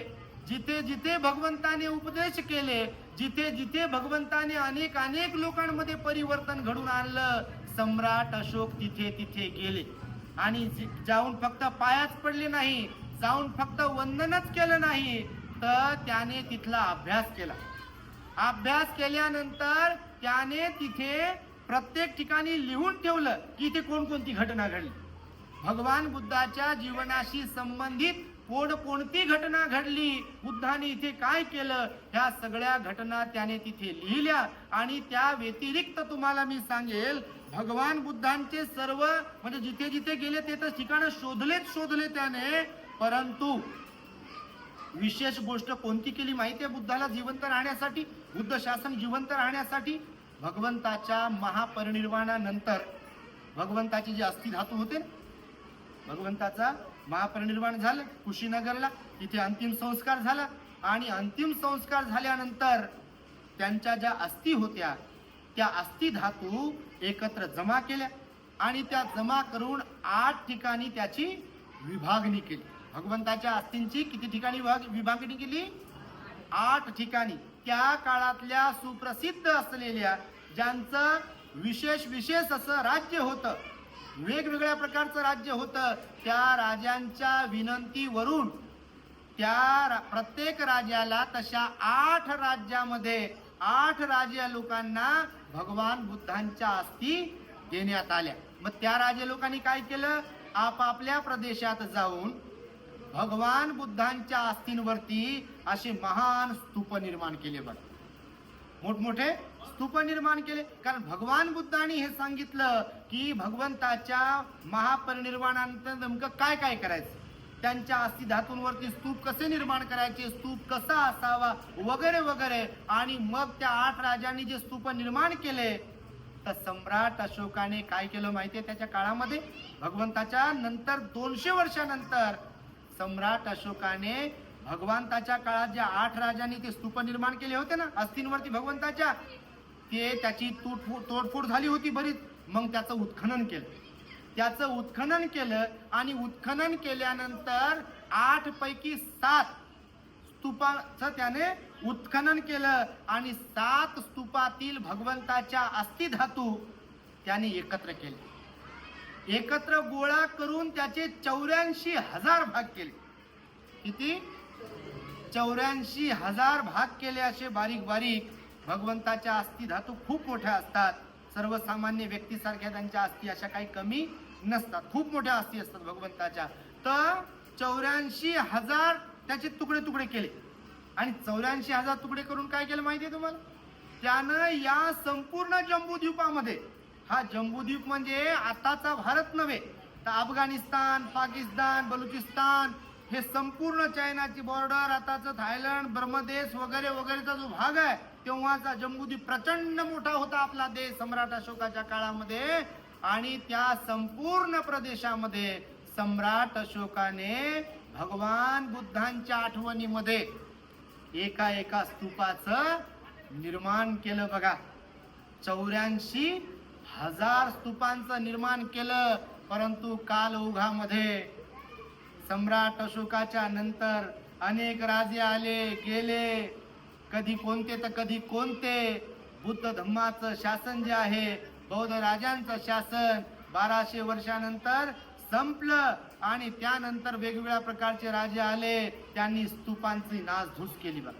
जिथे जिथे भगवंताने उपदेश केले, जिथे जिथे भगवंताने अनेक अनेक लोकांमध्ये परिवर्तन घडून आणलं, सम्राट अशोक तिथे तिथे गेले. आणि जाऊन फक्त पायाच पडले नाही, जाऊन फक्त वंदनच केलं नाही, तर त्याने तिथला अभ्यास केला. अभ्यास केल्यानंतर त्याने तिथे प्रत्येक ठिकाणी लिहून ठेवलं की इथे कोणकोणती घटना घडली, भगवान बुद्धाच्या जीवनाशी संबंधित कोणती घटना घडली, बुद्धाने इथे काय केलं, ह्या सगळ्या घटना त्याने तिथे लिहिल्या. आणि त्या व्यतिरिक्त तुम्हाला मी सांगेल, भगवान बुद्धांचे सर्व म्हणजे जिथे जिथे गेले ते तर ठिकाणं शोधले त्याने. परंतु विशेष गोष्ट कोणती केली माहिती आहे बुद्धाला जिवंत राहण्यासाठी, बुद्ध शासन जिवंत राहण्यासाठी? भगवंताच्या महापरिनिर्वाणानंतर भगवंताचे जे अस्थि धातू होते, भगवंताचा महापरिनिर्वाण झालं कुशीनगरला, तिथे अंतिम संस्कार झाला आणि अंतिम संस्कार झाल्यानंतर त्यांच्या ज्या अस्थी होत्या त्या अस्थी धातू एकत्र जमा केल्या आणि त्या जमा करून 8 ठिकाणी त्याची विभागणी केली. भगवंताच्या अस्थींची किती ठिकाणी विभागणी केली? 8 ठिकाणी. त्या काळातल्या सुप्रसिद्ध असलेल्या ज्यांचं विशेष असं राज्य होतं, वेगवेगळ्या प्रकारचं राज्य होतं, त्या राजांच्या विनंतीवरून त्या प्रत्येक राजाला तशा 8 राज्यामध्ये 8 राज्य लोकांना भगवान बुद्धांच्या अस्थी देण्यात आल्या. मग त्या राज्य लोकांनी काय केलं? आपापल्या प्रदेशात जाऊन भगवान बुद्धांच्या अस्थींवरती असे महान स्तूप निर्माण केले. बघा, मोठमोठे स्तूप निर्माण केले. कारण भगवान बुद्धांनी हे सांगितलं की भगवंताच्या महापरिनिर्वाणानंतर नेमकं काय काय करायचं, त्यांच्या अस्थी धातूंवरती स्तूप कसे निर्माण करायचे, स्तूप कसा असावा वगैरे वगैरे. आणि मग त्या 8 राजांनी जे स्तूप निर्माण केले तर सम्राट अशोकाने काय केलं माहितीये? त्याच्या काळामध्ये भगवंताच्या नंतर 200 वर्षानंतर सम्राट अशोकाने भगवंताच्या काळात ज्या 8 राजांनी ते स्तूप निर्माण केले होते ना अस्थींवरती भगवंताच्या, ते त्याची तोडफोड झाली होती बरीच. मग त्याचं उत्खनन केलं आणि उत्खनन केल्यानंतर 8 पैकी 7 स्तूपाचं त्याने उत्खनन केलं आणि 7 स्तूपातील भगवंताच्या अस्थी धातू त्याने एकत्र केले. एकत्र गोळा करून त्याचे 84,000 भाग केले. किती? 84,000 भाग केले. असे बारीक बारीक भगवंताच्या अस्थी धातू खूप मोठ्या असतात. सर्वसामान्य व्यक्तीसारख्या त्यांच्या अस्थी अशा काही कमी नसतात, खूप मोठ्या अस्थी असतात भगवंताच्या. तर 84,000 त्याचे तुकडे तुकडे केले आणि 84,000 तुकडे करून काय केलं माहितीये तुम्हाला? त्यानं या संपूर्ण जम्बूद्वीपामध्ये, हा जम्बूद्वीप म्हणजे आताचा भारत नव्हे तर अफगाणिस्तान, पाकिस्तान, बलुचिस्तान, हे संपूर्ण चायनाची बॉर्डर, आताचं थायलंड, ब्रह्मदेश वगैरे वगैरेचा जो भाग आहे तेव्हाचा जम्बूद्वीप प्रचंड मोठा होता आपला देश सम्राट अशोकाच्या काळामध्ये. आणि त्या संपूर्ण प्रदेशामध्ये सम्राट अशोकाने भगवान बुद्धांच्या आठवणीमध्ये एका स्तूपाचं निर्माण केलं. बघा, 84,000 स्तूपांचं निर्माण केलं. परंतु कालौघामध्ये सम्राट अशोकाच्या नंतर अनेक राजे आले गेले, कधी कोणते तर कधी कोणते. बुद्ध धम्माचं शासन जे आहे, बौद्ध राजांचं शासन 1200 वर्षानंतर संपलं आणि त्यानंतर वेगवेगळ्या प्रकारचे राजे आले, त्यांनी स्तूपांची नासधूस केली. बघा,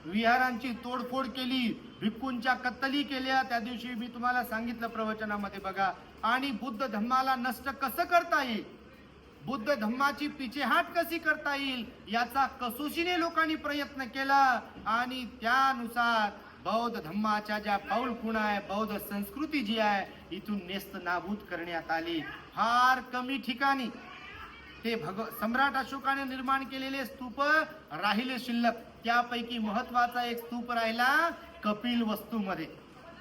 विहारांची तोडफोड केली, भिक्खूंच्या कत्तली केल्या. त्या दिवशी मी तुम्हाला सांगितलं प्रवचनामध्ये. बघा, आणि बुद्ध धम्माला नष्ट कसं करता येईल, बुद्ध धम्माची पिछेहाट कशी करता येईल याचा कसोशीने लोकांनी प्रयत्न केला. आणि त्यानुसार बौद्ध धम्माच्या ज्या पाऊलखुणा आहे, बौद्ध संस्कृती जी आहे, इथून नेस्त नाबूद करण्यात आली. फार कमी ठिकाणी ते सम्राट अशोकाने निर्माण केलेले स्तूप राहिले शिल्लक. त्यापैकी महत्वाचा एक स्तूप राहिला कपिल वस्तूमध्ये,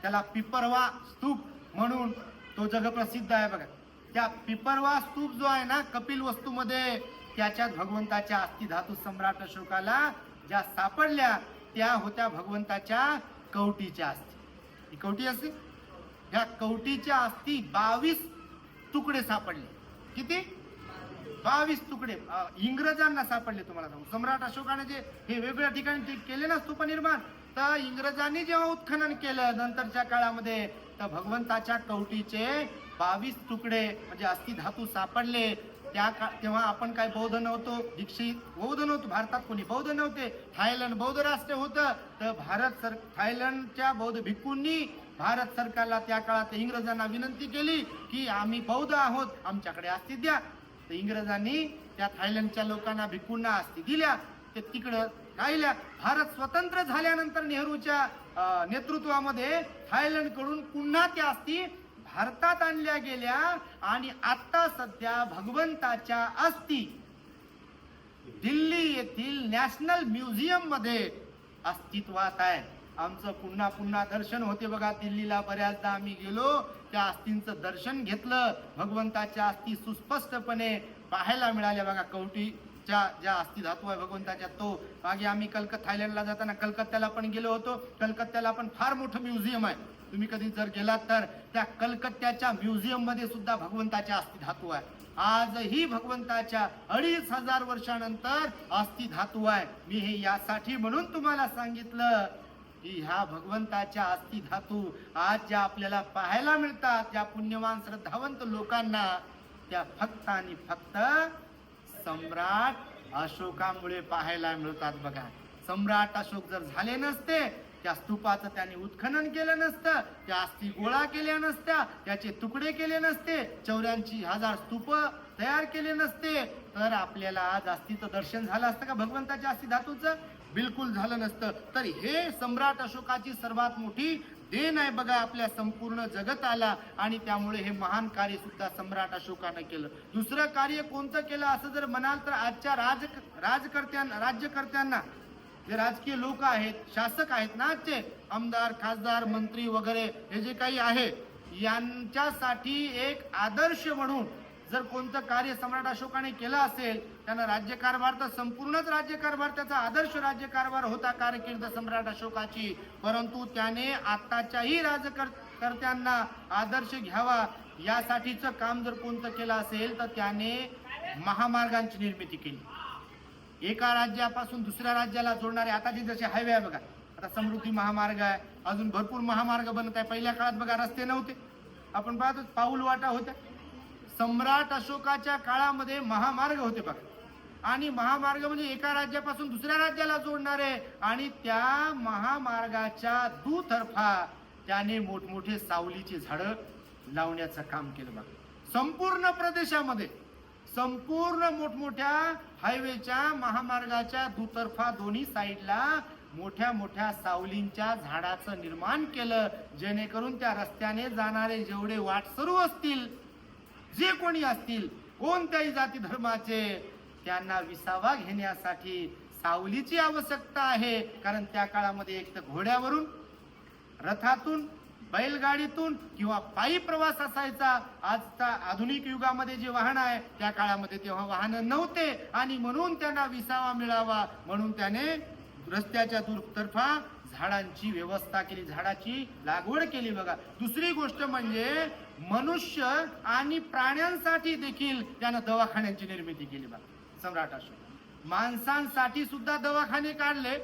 त्याला पिपरवा स्तूप म्हणून तो जगप्रसिद्ध आहे. बघा, त्या पिपरवा स्तूप जो आहे ना कपिल वस्तूमध्ये, त्याच्यात भगवंताच्या अस्थी धातू सम्राट अशोकाला ज्या सापडल्या त्या होत्या भगवंताच्या कवटीच्या अस्थी. ही कवटी असते, ह्या कवटीच्या अस्थी 22 तुकडे सापडले. किती? 22 तुकडे इंग्रजांना सापडले. तुम्हाला सांगू, सम्राट अशोकाने जे हे वेगवेगळ्या ठिकाणी केले ना स्तूप निर्माण, तर इंग्रजांनी जेव्हा उत्खनन केलं नंतरच्या काळामध्ये, तर भगवंताच्या कवटीचे 22 तुकडे म्हणजे अस्थी धातू सापडले. तेव्हा आपण काय बौद्ध नव्हतो, दीक्षित बौद्ध नव्हतो, भारतात कोणी बौद्ध नव्हते, थायलंड बौद्ध राष्ट्र होतं. तर थायलंडच्या बौद्ध भिक्खूंनी भारत सरकारला त्या काळात इंग्रजांना विनंती केली की आम्ही बौद्ध आहोत, आमच्याकडे अस्थी द्या. तर इंग्रजांनी त्या थायलंडच्या लोकांना भिक्खूंना अस्थी दिल्या, ते तिकडं राहिल्या. भारत स्वतंत्र झाल्यानंतर नेहरूच्या नेतृत्वामध्ये थायलंड कडून पुन्हा त्या अस्थी भारतात आणल्या गेल्या आणि आता सध्या भगवंताच्या अस्थी दिल्ली येथील नॅशनल म्युझियम मध्ये अस्तित्वात आहे. आमचं पुन्हा पुन्हा दर्शन होते. बघा, दिल्लीला बऱ्याचदा आम्ही गेलो, त्या अस्थींचं दर्शन घेतलं. भगवंताच्या अस्थी सुस्पष्टपणे पाहायला मिळाल्या बघा. कवटीच्या ज्या अस्थिधातू आहे भगवंताच्या, तो मागे आम्ही थायलंडला जाताना कलकत्त्याला पण गेलो होतो. कलकत्त्याला पण फार मोठं म्युझियम आहे. तुम्ही कधी जर गेलात तर त्या कलकत्त्याच्या म्युझियम मध्ये सुद्धा भगवंताच्या अस्थिधातू आहे. आजही भगवंताच्या 2500 वर्षानंतर अस्थिधातू आहे. मी हे यासाठी म्हणून तुम्हाला सांगितलं की ह्या भगवंताच्या अस्थिधातू आज ज्या आपल्याला पाहायला मिळतात, ज्या पुण्यवान श्रद्धावंत लोकांना, त्या फक्त आणि फक्त सम्राट अशोकामुळे पाहायला मिळतात बघा. सम्राट अशोक जर झाले नसते, त्या स्तूपाचं त्यांनी उत्खनन केलं नसतं, त्या अस्थी गोळा केल्या नसत्या, त्याचे तुकडे केले नसते, 84,000 स्तूप तयार केले नसते, तर आपल्याला आज अस्थिचं दर्शन झालं असतं का भगवंताच्या अस्थिधातूचं? बिलकुल झालं नसतं. तर हे सम्राट अशोकाची सर्वात मोठी देण आहे बघा आपल्या संपूर्ण जगताला. आणि त्यामुळे हे महान कार्य सुद्धा सम्राट अशोकानं केलं. दुसरं कार्य कोणतं केलं असं जर म्हणाल तर आजच्या राज्यकर्त्यांना, जे राजकीय लोक आहेत, शासक आहेत ना, आजचे आमदार, खासदार, मंत्री वगैरे हे जे काही आहे, यांच्यासाठी एक आदर्श म्हणून जर कोणतं कार्य सम्राट अशोकाने केलं असेल, त्यानं राज्यकारभार तर संपूर्णच राज्यकारभार, त्याचा आदर्श राज्यकारभार होता कारकीर्द सम्राट अशोकाची. परंतु त्याने आताच्याही राजकर्त्यांना आदर्श घ्यावा यासाठीचं काम जर कोणतं केलं असेल तर त्याने महामार्गांची निर्मिती केली. एका राज्यापासून दुसऱ्या राज्याला जोडणारे आताचे जसे हायवे आहे बघा, आता समृद्धी महामार्ग आहे, अजून भरपूर महामार्ग बनत आहे. पहिल्या काळात बघा रस्ते नव्हते, आपण पाहतो पाऊल वाटा होत्या. सम्राट अशोकाच्या काळामध्ये महामार्ग होते बघा. आणि महामार्ग म्हणजे एका राज्यापासून दुसऱ्या राज्याला जोडणारे. आणि त्या महामार्गाच्या दुतर्फा त्याने मोठमोठे सावलीची झाडं लावण्याचं काम केलं बघा. संपूर्ण प्रदेशामध्ये संपूर्ण मोठमोठ्या हायवेच्या महामार्गाच्या दुतर्फा दोन्ही साईडला मोठ्या मोठ्या सावलींच्या झाडाचं निर्माण केलं, जेणेकरून त्या रस्त्याने जाणारे जेवढे वाटसरू असतील, जे कोणी असतील, कोणत्याही जाती धर्माचे, त्यांना विसावा घेण्यासाठी सावलीची आवश्यकता आहे. कारण त्या काळामध्ये एक तर घोड्यावरून, रथातून, बैलगाडीतून किंवा पायी प्रवास असायचा. आजच्या आधुनिक युगामध्ये जे वाहन आहे, त्या काळामध्ये तेव्हा वाहन नव्हते. आणि म्हणून त्यांना विसावा मिळावा म्हणून त्याने रस्त्याच्या दुतर्फा झाडांची व्यवस्था केली, झाडाची लागवड केली बघा. दुसरी गोष्ट म्हणजे मनुष्य आणि प्राण्यांसाठी देखील त्यानं दवाखान्यांची निर्मिती केली बघा. सम्राट अशोक माणसांसाठी सुद्धा दवाखाने काढले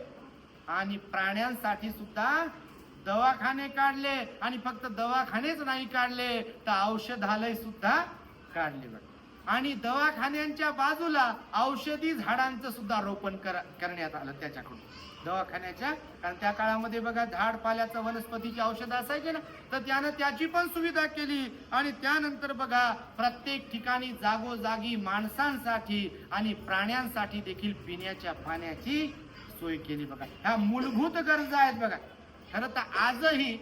आणि प्राण्यांसाठी सुद्धा दवाखाने काढले. आणि फक्त दवाखानेच नाही काढले तर औषधालय सुद्धा काढले बघा. आणि दवाखान्यांच्या बाजूला औषधी झाडांचं सुद्धा रोपण करण्यात आलं त्याच्याकडून दवाखान्याच्या. कारण त्या काळामध्ये बघा झाड पाल्याचं वनस्पतीची औषधं असायचे ना, तर त्यानं त्याची पण सुविधा केली. आणि त्यानंतर बघा प्रत्येक ठिकाणी जागोजागी माणसांसाठी आणि प्राण्यांसाठी देखील पिण्याच्या पाण्याची सोय केली बघा. ह्या मूलभूत गरजा आहेत बघा. खरं तर आजही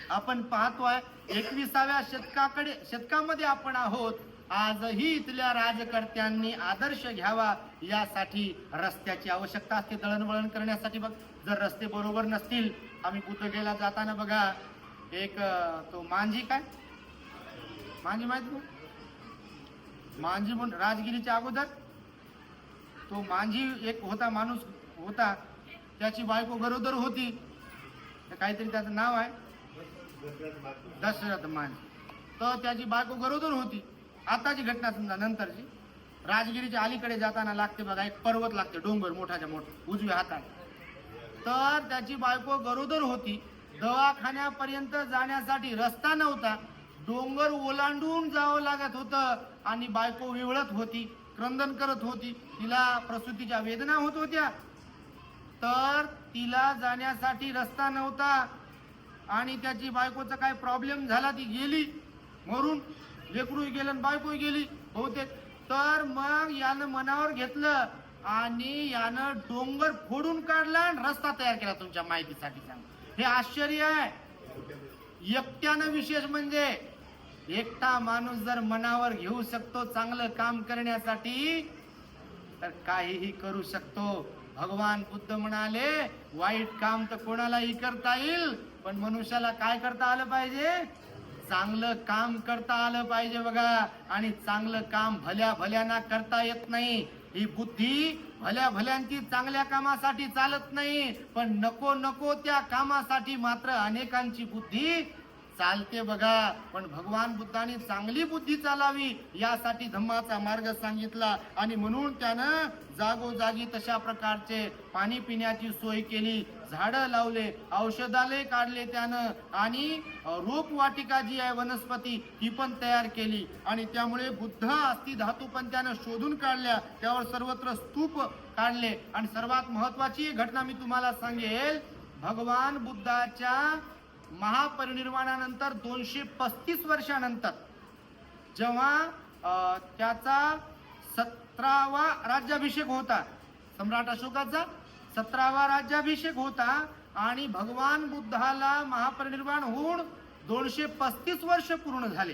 आपण पाहतोय 21व्या शतकामध्ये आपण आहोत. आजही इथल्या राजकर्त्यांनी आदर्श घ्यावा यासाठी रस्त्याची आवश्यकता असते दळणवळण करण्यासाठी. बघ जर रस्ते बरोबर नसतील, आम्ही कुतुबेला जाताना बघा एक तो मांझी, काय मांझी माहिती, मांझी म्हणून राजगिरीच्या अगोदर तो मांझी एक होता, माणूस होता, त्याची बायको गरोदर होती, काहीतरी त्याचं नाव आहे दशरथ मांझी. तर त्याची बायको गरोदर होती. आताची घटना समजा नंतरची, राजगिरीच्या अलीकडे जाताना लागते बघा एक पर्वत लागते, डोंगर मोठाच्या मोठा उजव्या हातात. तर त्याची बायको गरोदर होती. दवाखान्यापर्यंत जाण्यासाठी रस्ता नव्हता, डोंगर ओलांडून जावं लागत होतं. आणि बायको विवळत होती, क्रंदन करत होती, तिला प्रसूतीच्या वेदना होत होत्या. तर तिला जाण्यासाठी रस्ता नव्हता. आणि त्याची बायकोचा काय प्रॉब्लेम झाला, ती गेली मरून, लेकरूही गेलं बायकोही गेली बहुतेक. तर मग यानं मनावर घेतलं आणि यानं डोंगर फोडून काढला आणि रस्ता तयार केला. तुमच्या माहितीसाठी सांग, हे आश्चर्य आहे. एकट्यानं, विशेष म्हणजे एकटा माणूस जर मनावर घेऊ शकतो चांगलं काम करण्यासाठी तर काहीही करू शकतो. भगवान बुद्ध म्हणाले वाईट काम तर कोणालाही करता येईल, पण मनुष्याला काय करता आलं पाहिजे, चांगलं काम करता आलं पाहिजे बघा. आणि चांगलं काम भल्या भल्याना करता येत नाही. ही बुद्धी भल्या भल्यांची चांगल्या कामासाठी चालत नाही, पण नको नको त्या कामासाठी मात्र अनेकांची बुद्धी चालते बघा. पण भगवान बुद्धांनी चांगली बुद्धी चालावी यासाठी धम्माचा मार्ग सांगितला. आणि म्हणून त्यानं जागोजागी तशा प्रकारचे पाणी पिण्याची सोय केली, झाडं लावले, औषधालय काढले त्यानं, आणि रोपवाटिका जी आहे वनस्पती ती पण तयार केली. आणि त्यामुळे बुद्ध अस्थि धातू पण त्यानं शोधून काढल्या, त्यावर सर्वत्र स्तूप काढले. आणि सर्वात महत्वाची घटना मी तुम्हाला सांगेल, भगवान बुद्धाच्या महापरिनिर्वाणानंतर 235 वर्षानंतर जेव्हा त्याचा 17वा राज्याभिषेक होता, सम्राट अशोकाचा 17वा राज्याभिषेक होता, आणि भगवान बुद्धाला महापरिनिर्वाण होऊन 235 वर्ष पूर्ण झाले,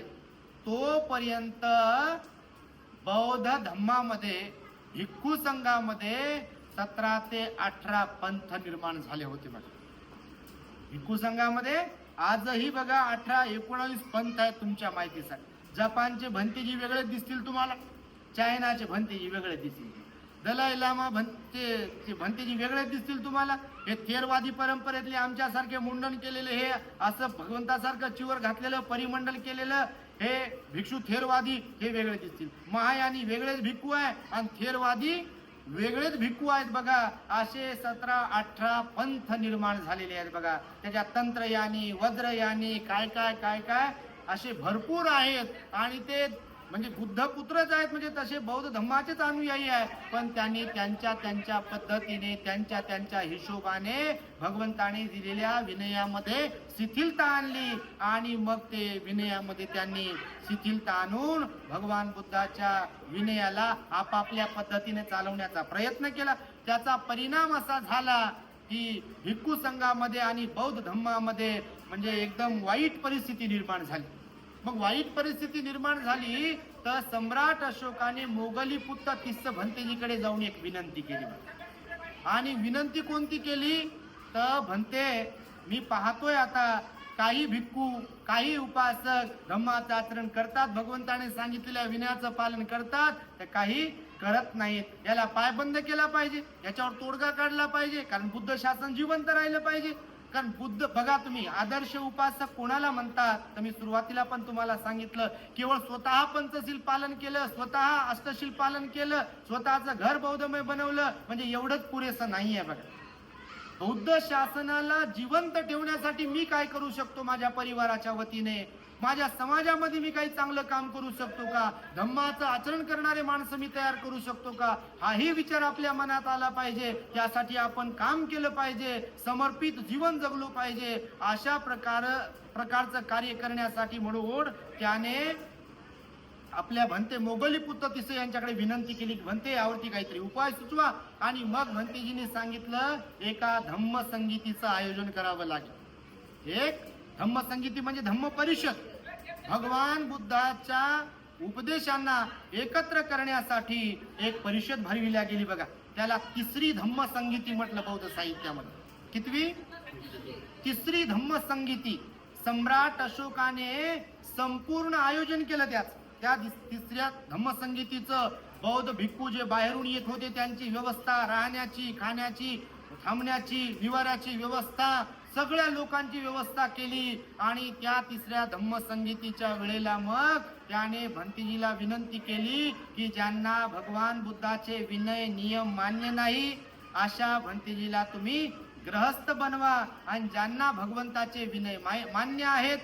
तोपर्यंत बौद्ध धम्मामध्ये भिक्खू संघामध्ये 17 ते 18 पंथ निर्माण झाले होते बघा. भिक्खू संघामध्ये आजही बघा 18-19 पंथ आहेत तुमच्या माहितीसाठी. जपानचे भंतेजी वेगळे दिसतील तुम्हाला, चायनाचे भंतेजी वेगळे दिसतील, दलाई लामा भंतेजी वेगळे दिसतील तुम्हाला. हे थेरवादी परंपरेतले आमच्यासारखे मुंडन केलेले, हे असं भगवंतासारखं चिवर घातलेलं, परिमंडल केलेलं हे भिक्षू थेरवादी हे वेगळे दिसतील. महायानी वेगळेच भिक्खू आहे आणि थेरवादी वेगळेच भिक्खू आहेत बघा. असे 17-18 पंथ निर्माण झालेले आहेत बघा. त्याच्या तंत्रयानी, वज्रयानी, काय काय काय काय असे भरपूर आहेत. आणि ते म्हणजे बुद्ध पुत्रच आहेत, म्हणजे तसे बौद्ध धम्माचेच अनुयायी आहे. पण त्यांनी त्यांच्या पद्धतीने, त्यांच्या हिशोबाने भगवंताने दिलेल्या विनयामध्ये शिथिलता आणली. आणि मग ते विनयामध्ये त्यांनी शिथिलता आणून भगवान बुद्धाच्या विनयाला आपापल्या पद्धतीने चालवण्याचा प्रयत्न केला. त्याचा परिणाम असा झाला की भिक्खू संघामध्ये आणि बौद्ध धम्मामध्ये म्हणजे एकदम वाईट परिस्थिती निर्माण झाली. मग वाईट परिस्थिती निर्माण झाली तर सम्राट अशोकाने मोगली पुत्र तिस्स भंतेजीकडे जाऊन एक विनंती केली. आणि विनंती कोणती केली तर, भंते मी पाहतोय आता काही भिक्खू, काही उपासक धम्माचं आचरण करतात, भगवंताने सांगितलेल्या विनयाचं पालन करतात, तर काही करत नाहीत. याला पायबंद केला पाहिजे, याच्यावर तोडगा काढला पाहिजे, कारण बुद्ध शासन जिवंत राहिलं पाहिजे. कारण बुद्ध बघा, तुम्ही आदर्श उपासक कोणाला म्हणतात तर मी सुरुवातीला पण तुम्हाला सांगितलं, केवळ स्वतः पंचशील पालन केलं, स्वतः अष्टशील पालन केलं, स्वतःचं घर बौद्धमय बनवलं म्हणजे एवढंच पुरेसं नाही आहे बघा. बौद्ध शासनाला जिवंत ठेवण्यासाठी मी काय करू शकतो, माझ्या परिवाराच्या वतीने, माझ्या समाजामध्ये मी काही चांगलं काम करू शकतो का, धम्माचं आचरण करणारे माणसं मी तयार करू शकतो का, हाही विचार आपल्या मनात आला पाहिजे. त्यासाठी आपण काम केलं पाहिजे, समर्पित जीवन जगलो पाहिजे. अशा प्रकारचं कार्य करण्यासाठी म्हणून त्याने आपल्या भंते मोगली पुत्र तिस्स यांच्याकडे विनंती केली की भंते यावरती काहीतरी उपाय सुचवा. आणि मग भंतेजींनी सांगितलं एका धम्म संगीतीचं आयोजन करावं लागेल. एक धम्म संगीती म्हणजे धम्म परिषद, भगवान बुद्धाच्या उपदेशांना एकत्र करण्यासाठी एक परिषद भरविल्या गेली बघा. त्याला तिसरी धम्म संगीती म्हटलं बौद्ध साहित्यामध्ये. कितवी? तिसरी धम्म संगीती. सम्राट अशोकाने संपूर्ण आयोजन केलं त्या तिसऱ्या धम्मसंगीतीचं. बौद्ध भिक्खू जे बाहेरून येत होते त्यांची व्यवस्था, राहण्याची, खाण्याची, थांबण्याची, निवाऱ्याची व्यवस्था, सगळ्या लोकांची व्यवस्था केली. आणि त्या तिसऱ्या धम्मसंगीतीच्या वेळेला मग त्याने भंतेजीला विनंती केली की ज्यांना भगवान बुद्धाचे विनय नियम मान्य नाही अशा भंतेजीला तुम्ही ग्रहस्थ बनवा, आणि ज्यांना भगवंताचे विनय मान्य आहेत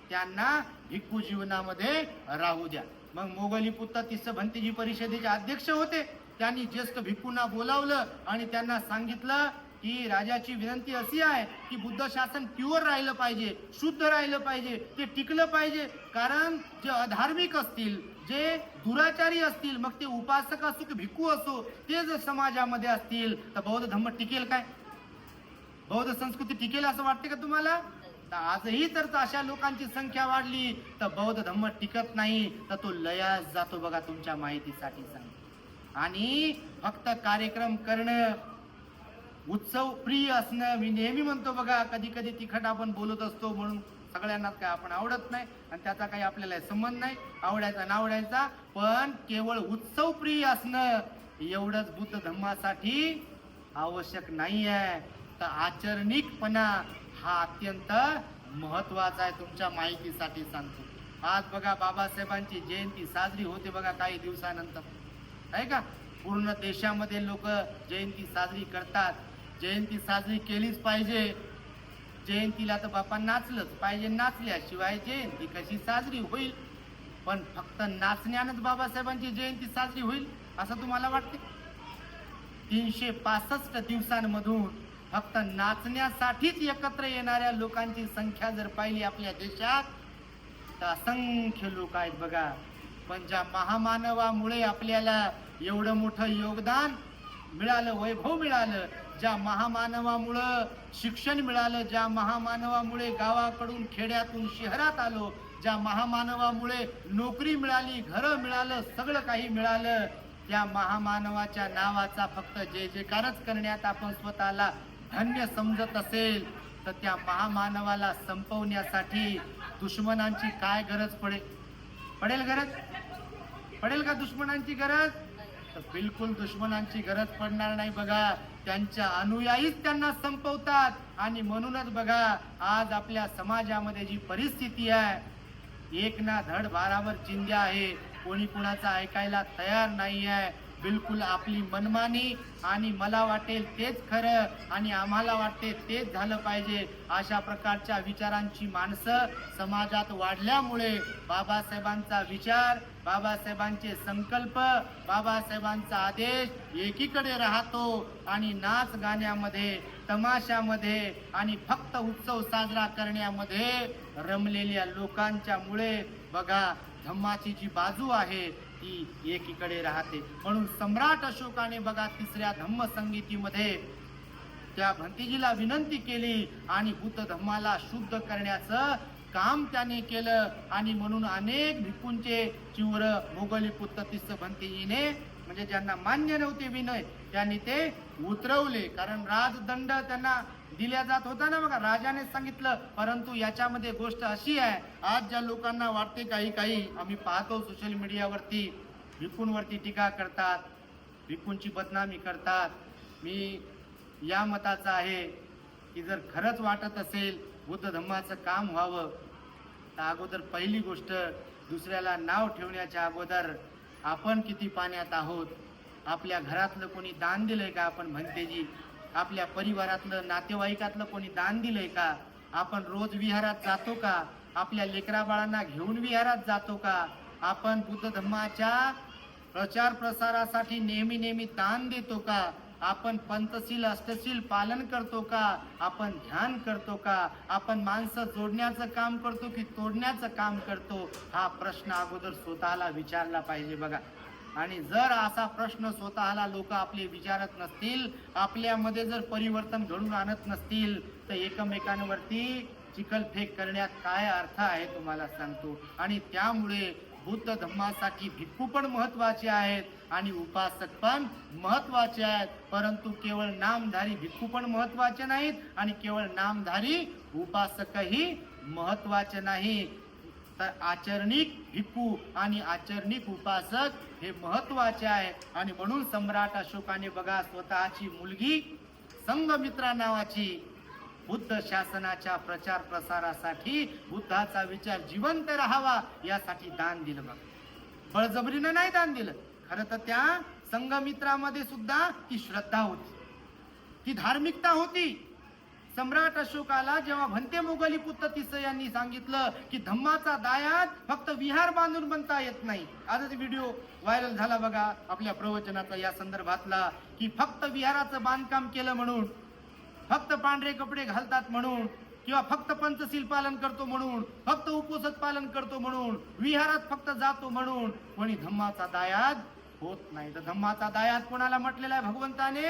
त्यांना भिक्खू जीवनामध्ये राहू द्या. मग मोगली पुत्र तिस्स भंतेजी परिषदेचे अध्यक्ष होते. त्यांनी ज्येष्ठ भिक्खूंना बोलावलं आणि त्यांना सांगितलं की राजाची विनंती अशी आहे की बुद्ध शासन प्युअर राहिलं पाहिजे, शुद्ध राहिलं पाहिजे, ते टिकलं पाहिजे. कारण जे अधार्मिक असतील, जे दुराचारी असतील, मग ते उपासक असो की भिक्खू असो, ते जर समाजामध्ये असतील तर बौद्ध धम्म टिकेल काय, बौद्ध संस्कृती टिकेल असं वाटते का तुम्हाला? तर आजही तर अशा लोकांची संख्या वाढली तर बौद्ध धम्म टिकत नाही, तर तो लयास जातो बघा. तुमच्या माहितीसाठी सांग. आणि फक्त कार्यक्रम करणं, उत्सव प्रिय असणं, मी नेहमी म्हणतो बघा, कधी कधी तिखट आपण बोलत असतो म्हणून सगळ्यांनाच काय आपण आवडत नाही आणि त्याचा काही आपल्याला संबंध नाही, आवडायचा नावडायचा, पण केवळ उत्सव प्रिय असणं एवढंच बुद्ध धम्मासाठी आवश्यक नाही आहे. तर आचरणिकपणा हा अत्यंत महत्वाचा आहे. तुमच्या माहितीसाठी सांगतो. आज बघा बाबासाहेबांची जयंती साजरी होते बघा काही दिवसानंतर, आहे का? पूर्ण देशामध्ये लोक जयंती साजरी करतात. जयंती साजरी केलीच पाहिजे. जयंतीला तर बापा नाचलंच पाहिजे, नाचल्याशिवाय जयंती कशी साजरी होईल? पण फक्त नाचण्यानंच बाबासाहेबांची जयंती साजरी होईल असं तुम्हाला वाटते? 365 दिवसांमधून फक्त नाचण्यासाठीच एकत्र येणाऱ्या लोकांची संख्या जर पाहिली आपल्या देशात तर असंख्य लोक आहेत बघा. पण ज्या महामानवामुळे आपल्याला एवढं मोठं योगदान मिळालं, वैभव मिळालं, ज्या महामानवामुळं शिक्षण मिळालं, ज्या महामानवामुळे गावाकडून खेड्यातून शहरात आलो, ज्या महामानवामुळे नोकरी मिळाली, घरं मिळालं, सगळं काही मिळालं, त्या महामानवाच्या नावाचा फक्त जय जयकारच करण्यात आपण स्वतःला धन्य समजत असेल तर त्या महामानवाला संपवण्यासाठी दुश्मनांची काय गरज पडेल का दुश्मनांची गरज? तर बिलकुल दुश्मनांची गरज पडणार नाही बघा. त्यांच्या अनुयायीच त्यांना संपवतात. आणि म्हणूनच बघा आज आपल्या समाजामध्ये जी परिस्थिती आहे, एक ना धड भारावर चिंध्या आहे, कोणी कुणाचा ऐकायला तयार नाही आहे. बिलकुल आपली मनमानी आणि मला वाटेल तेच खरं आणि आम्हाला वाटते तेच झालं पाहिजे अशा प्रकारच्या विचारांची माणसं समाजात वाढल्यामुळे बाबासाहेबांचा विचार, बाबासाहेबांचे संकल्प, बाबासाहेबांचा आदेश एकीकडे राहतो आणि नाच गाण्यामध्ये, तमाशामध्ये आणि फक्त उत्सव साजरा करण्यामध्ये रमलेल्या लोकांच्या मुळे बघा धम्माची जी बाजू आहे ती एकीकडे राहते. म्हणून सम्राट अशोकाने बघा 3ऱ्या धम्म संगीतीमध्ये त्या भंतीजीला विनंती केली आणि बुद्ध धम्माला शुद्ध करण्याचं काम त्याने केलं. आणि म्हणून अनेक भिक्खूंचे चिवर मोगली पुत्ततीस भंतीजीने म्हणजे ज्यांना मान्य नव्हते विनय त्यांनी ते उतरवले. कारण राजदंड त्यांना दिल्या जात होता ना बघा, राजाने सांगितलं. परंतु याच्यामध्ये गोष्ट अशी आहे, आज ज्या लोकांना वाटते काही आम्ही पाहतो सोशल मीडियावरती भिक्खूंवरती टीका करतात, भिक्खूंची बदनामी करतात. मी या मताचा आहे की जर खरंच वाटत असेल बुद्ध धम्माचं काम व्हावं तर अगोदर पहिली गोष्ट दुसऱ्याला नाव ठेवण्याच्या अगोदर आपण किती पाण्यात आहोत, आपल्या घरातलं कोणी दान दिलंय का, आपण म्हणते जी आपल्या परिवारातलं नातेवाईकातलं कोणी दान दिलंय का, आपण रोज विहारात जातो का, आपल्या लेकरा बाळांना घेऊन विहारात जातो का, आपण बुद्ध धम्माच्या प्रचार प्रसारासाठी नेहमी दान देतो का, आपण पंचशील अष्टशील पालन करतो का, आपण ध्यान करतो का, आपण माणसं जोडण्याचं काम करतो की तोडण्याचं काम करतो, हा प्रश्न अगोदर स्वतःला विचारला पाहिजे बघा. आणि जर असा प्रश्न स्वतःला लोक आपले विचारत नसतील, आपल्यामध्ये जर परिवर्तन घडून आणत नसतील तर एकमेकांवरती चिखलफेक करण्यात काय अर्थ आहे तुम्हाला सांगतो. आणि त्यामुळे बुद्ध धम्मासाठी भिक्खू पण महत्वाचे आहेत आणि उपासक पण महत्वाचे आहेत. परंतु केवळ नामधारी भिक्खू पण महत्वाचे नाहीत आणि केवळ नामधारी उपासकही महत्वाचे नाही, तर आचरणिक भिक्खू आणि आचरणिक उपासक हे महत्वाचे आहे. आणि म्हणून सम्राट अशोकाने बघा स्वतःची मुलगी संघमित्रा नावाची बुद्ध शासनाच्या प्रचार प्रसारासाठी बुद्धाचा विचार जिवंत राहावा यासाठी दान दिलं. बघ बळजबरीनं नाही दान दिलं, खरं तर त्या संघमित्रामध्ये सुद्धा ती श्रद्धा होती, ती धार्मिकता होती. सम्राट अशोकाला जेव्हा भंते मोगली पुत्ततीस यांनी सांगितलं की धम्माचा दायाद फक्त विहार बांधून बनता येत नाही, आजच व्हिडिओ व्हायरल झाला बघा आपल्या प्रवचनाचा या संदर्भातला, की फक्त विहाराचं बांधकाम केलं म्हणून, फक्त पांढरे कपडे घालतात म्हणून, किंवा फक्त पंचशील पालन करतो म्हणून, फक्त उपोषण पालन करतो म्हणून, विहारात फक्त जातो म्हणून कोणी धम्माचा दायाद होत नाही. तर धम्माचा दायाद कोणाला म्हटलेला आहे भगवंताने?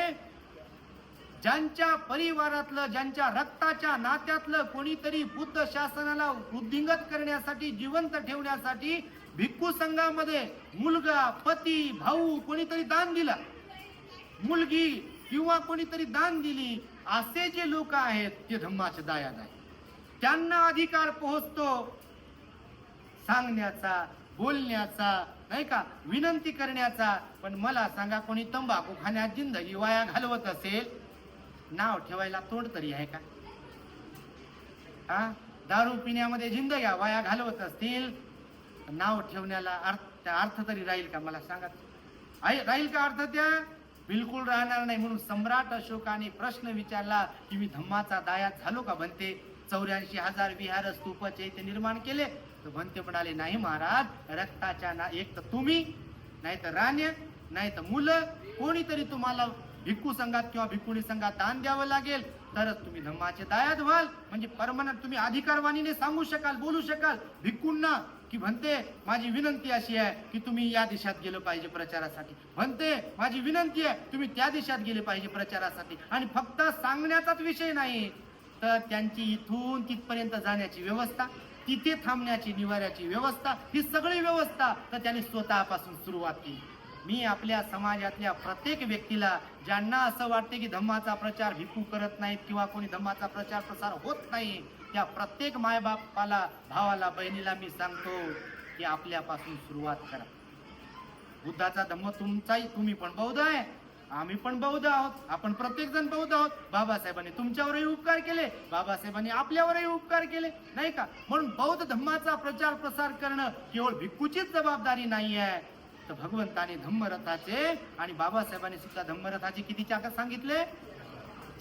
ज्यांच्या परिवारातलं, ज्यांच्या रक्ताच्या नात्यातलं कोणीतरी बुद्ध शासनाला वृद्धिंगत करण्यासाठी, जिवंत ठेवण्यासाठी भिक्खू संघामध्ये मुलगा, पती, भाऊ कोणीतरी दान दिला, मुलगी किंवा कोणीतरी दान दिली, असे जे लोक आहेत ते धम्माचे दायाद आहे. त्यांना अधिकार पोहोचतो सांगण्याचा, बोलण्याचा, नाही का, विनंती करण्याचा. पण मला सांगा, कोणी तंबाखू खाण्यात जिंदगी वाया घालवत असेल, नाव ठेवायला तोंड तरी आहे का? हा, दारू पिण्यामध्ये जिंदग्या वाया घालवत असतील, नाव ठेवण्याला अर्थ तरी राहील का? मला सांगा, राहील का अर्थ? त्या बिलकुल राहणार नाही. म्हणून सम्राट अशोकाने प्रश्न विचारला की मी धम्माचा दायात झालो का भंते? 84,000 विहार स्तूप चैत्य निर्माण केले. तर भंते म्हणाले, नाही महाराज, रक्ताच्या एक तर तुम्ही, नाही तर राण्या, नाही तर मुलं, कोणीतरी तुम्हाला भिक्खू संघात किंवा भिक्खुणी संघात दान द्यावं लागेल, तरच तुम्ही धम्माचे दायात व्हाल. म्हणजे परमनंट तुम्ही अधिकारवाणीने सांगू शकाल, बोलू शकाल भिक्खूंना की भंते माझी विनंती अशी आहे की तुम्ही या देशात गेलं पाहिजे प्रचारासाठी, भंते माझी विनंती आहे तुम्ही त्या देशात गेले पाहिजे प्रचारासाठी. आणि फक्त सांगण्याचाच विषय नाही, तर त्यांची इथून तिथपर्यंत जाण्याची व्यवस्था, तिथे थांबण्याची, निवाऱ्याची व्यवस्था, ही सगळी व्यवस्था तर त्यांनी स्वतःपासून सुरुवात केली. मी आपल्या समाजातल्या प्रत्येक व्यक्तीला, ज्यांना असं वाटते की धम्माचा प्रचार भिक्खू करत नाहीत किंवा कोणी धम्माचा प्रचार प्रसार होत नाही, त्या प्रत्येक मायबापाला, भावाला, बहिणीला मी सांगतो की आपल्यापासून सुरुवात करा. बुद्धाचा धम्म तुमचाही, तुम्ही पण बौद्ध आहे, आम्ही पण बौद्ध आहोत, आपण प्रत्येक जण बौद्ध आहोत. बाबासाहेबांनी तुमच्यावरही उपकार केले, बाबासाहेबांनी आपल्यावरही उपकार केले, नाही का? म्हणून बौद्ध धम्माचा प्रचार प्रसार करणं केवळ भिक्खूचीच जबाबदारी नाही आहे, तर भगवंताने धम्मरथाचे आणि बाबासाहेबांनी सुद्धा धम्मरथाचे किती चाक सांगितले?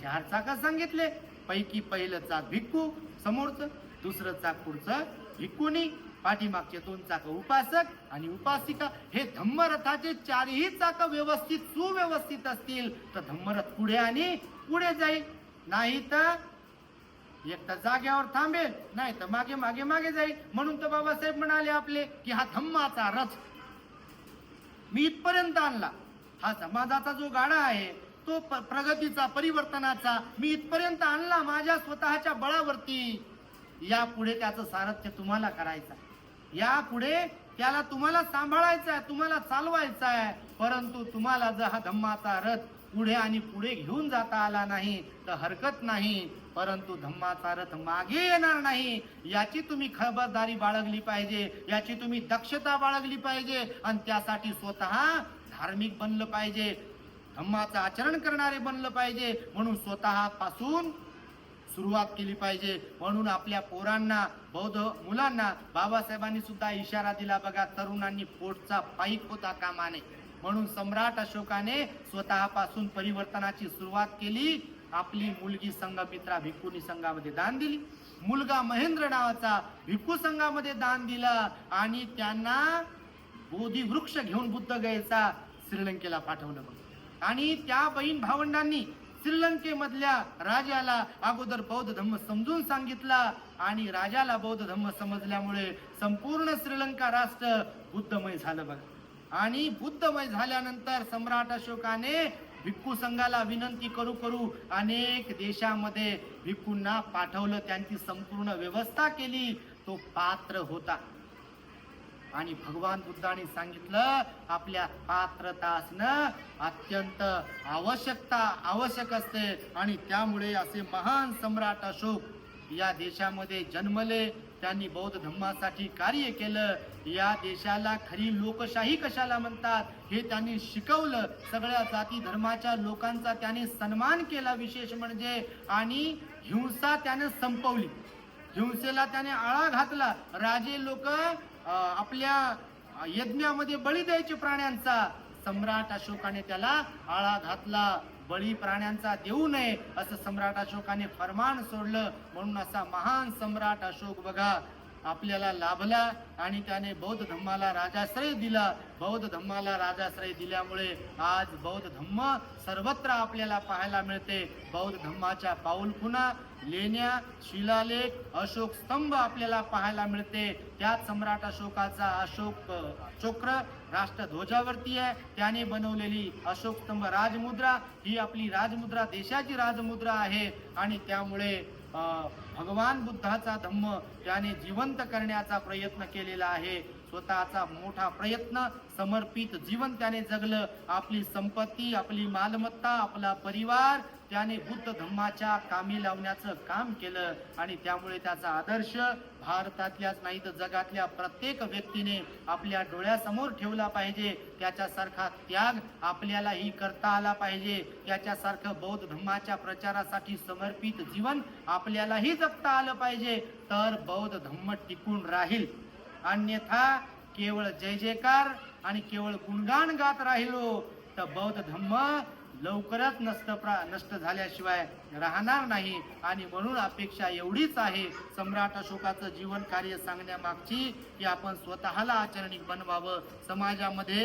4 चाक सांगितले. पैकी पहिलं चाक भिक्खू, समोरचं, दुसरं चाक पुढचं भिक्खुनी, पाठीमागचे 2 चाक उपासक आणि उपासिका. हे धम्मरथाचे 4ही चाक व्यवस्थित, सुव्यवस्थित असतील तर धम्मरथ पुढे आणि पुढे जाईल. नाही तर एक तर जाग्यावर थांबेल, नाही तर मागे मागे मागे जाईल. म्हणून तर बाबासाहेब म्हणाले आपले की हा धम्माचा रथ मी इथपर्यंत आणला, हा समाजाचा जो गाडा आहे तो प्रगतीचा, परिवर्तनाचा मी इथपर्यंत आणला माझ्या स्वतःच्या बळावरती. यापुढे त्याचं सारथ्य तुम्हाला करायचं, यापुढे त्याला तुम्हाला सांभाळायचं आहे, तुम्हाला चालवायचं आहे. परंतु तुम्हाला जर हा धम्माचा रथ पुढे आणि पुढे घेऊन जाता आला नाही तर हरकत नाही, परंतु धम्माचा रथ मागे येणार नाही, याची तुम्ही खबरदारी बाळगली पाहिजे, याची तुम्ही दक्षता बाळगली पाहिजे. आणि त्यासाठी स्वतः धार्मिक बनलं पाहिजे, धम्माचं आचरण करणारे बनलं पाहिजे. म्हणून स्वतः पासून सुरुवात केली पाहिजे. म्हणून आपल्या पोरांना, बौद्ध मुलांना बाबासाहेबांनी सुद्धा इशारा दिला बघा, तरुणांनी पोटचा पाईक होता कामा नये. म्हणून सम्राट अशोकाने स्वतःपासून परिवर्तनाची सुरुवात केली. आपली मुलगी संघमित्रा भिक्खुनी संघामध्ये दान दिली, मुलगा महेंद्र नावाचा भिक्खू संघामध्ये दान दिला, आणि त्यांना बोधी वृक्ष घेऊन बुद्ध गयेचा श्रीलंकेला पाठवलं बघ. आणि त्या बहीण भावंडांनी श्रीलंकेमधल्या राजाला अगोदर बौद्ध धम्म समजून सांगितला, आणि राजाला बौद्ध धम्म समजल्यामुळे संपूर्ण श्रीलंका राष्ट्र बुद्धमय झालं बघ. आणि बुद्धमय झाल्यानंतर सम्राट अशोकाने भिक्खू संघाला विनंती करू करू अनेक देशामध्ये भिक्खूंना पाठवलं, त्यांची संपूर्ण व्यवस्था केली. तो पात्र होता. आणि भगवान बुद्धाने सांगितलं आपल्या पात्रता असणं अत्यंत आवश्यक असते. आणि त्यामुळे असे महान सम्राट अशोक या देशामध्ये जन्मले, त्यांनी बौद्ध धम्मासाठी कार्य केलं. या देशाला खरी लोकशाही कशाला म्हणतात हे त्यांनी शिकवलं. सगळ्या जाती धर्माच्या लोकांचा त्याने सन्मान केला विशेष म्हणजे. आणि हिंसा त्याने संपवली, हिंसेला त्याने आळा घातला. राजे लोक आपल्या यज्ञामध्ये बळी द्यायचे प्राण्यांचा, सम्राट अशोकाने त्याला आळा घातला. बळी प्राण्यांचा देऊ नये असं सम्राट अशोकाने फरमान सोडलं. म्हणून असा महान सम्राट अशोक बघा आपल्याला लाभला, आणि त्याने बौद्ध धम्माला राजाश्रय दिला. बौद्ध धम्माला राजाश्रय दिल्यामुळे आज बौद्ध धम्म सर्वत्र आपल्याला पाहायला मिळते. बौद्ध धम्माच्या पाऊलखुणा, लेण्या, शिलालेख, अशोक स्तंभ आपल्याला पाहायला मिळते. त्यात सम्राट अशोकाचा अशोक चक्र राष्ट्रध्वजावरती आहे. त्याने बनवलेली अशोक स्तंभ राजमुद्रा ही आपली राजमुद्रा, देशाची राजमुद्रा आहे. आणि त्यामुळे भगवान बुद्धाचा धम्म त्याने जिवंत करण्याचा प्रयत्न केलेला आहे. स्वतःचा मोठा प्रयत्न, समर्पित जीवन त्याने जगलं. आपली संपत्ती, आपली मालमत्ता, आपला परिवार त्याने बुद्ध धम्माच्या कामी लावण्याचं काम केलं आणि त्यामुळे त्याचा आदर्श भारतातल्याच नाही तर जगातल्या प्रत्येक व्यक्तीने आपल्या डोळ्यासमोर ठेवला पाहिजे. त्याच्यासारखा त्याग आपल्यालाही करता आला पाहिजे. त्याच्यासारखं बौद्ध धम्माच्या प्रचारासाठी समर्पित जीवन आपल्यालाही जगता आलं पाहिजे. तर बौद्ध धम्म टिकून राहील. अन्यथा केवळ जय जयकार आणि केवळ गुणगान गात राहिलो तर बौद्ध धम्म लवकरच नष्ट झाल्याशिवाय राहणार नाही. आणि म्हणून अपेक्षा एवढीच आहे सम्राट अशोकाचं जीवन कार्य सांगण्यामागची की आपण स्वतःला आचरणिक बनवावं. समाजामध्ये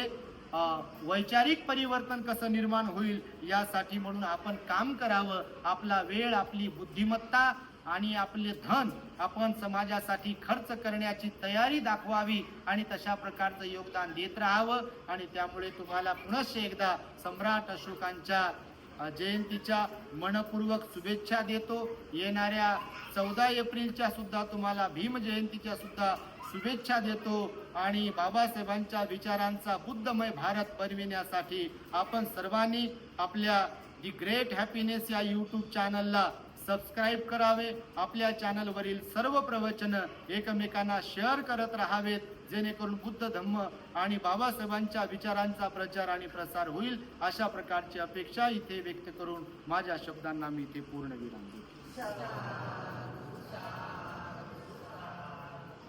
वैचारिक परिवर्तन कसं निर्माण होईल यासाठी म्हणून आपण काम करावं. आपला वेळ, आपली बुद्धिमत्ता आणि आपले धन आपण समाजासाठी खर्च करण्याची तयारी दाखवावी आणि तशा प्रकारचं योगदान देत राहावं. आणि त्यामुळे तुम्हाला पुनश्च एकदा सम्राट अशोकांच्या जयंतीच्या मनपूर्वक शुभेच्छा देतो. येणाऱ्या 14 एप्रिलच्या सुद्धा तुम्हाला भीम जयंतीच्या सुद्धा शुभेच्छा देतो. आणि बाबासाहेबांच्या विचारांचा बुद्धमय भारत बनविण्यासाठी आपण सर्वांनी आपल्या दी ग्रेट हॅपीनेस या यूट्यूब चॅनलला सबस्क्राईब करावे. आपल्या चॅनलवरील सर्व प्रवचन एकमेकांना शेअर करत राहावेत, जेणेकरून बुद्ध धम्म आणि बाबासाहेबांच्या विचारांचा प्रचार आणि प्रसार होईल. अशा प्रकारची अपेक्षा इथे व्यक्त करून माझ्या शब्दांना मी इथे पूर्ण विराम देतो.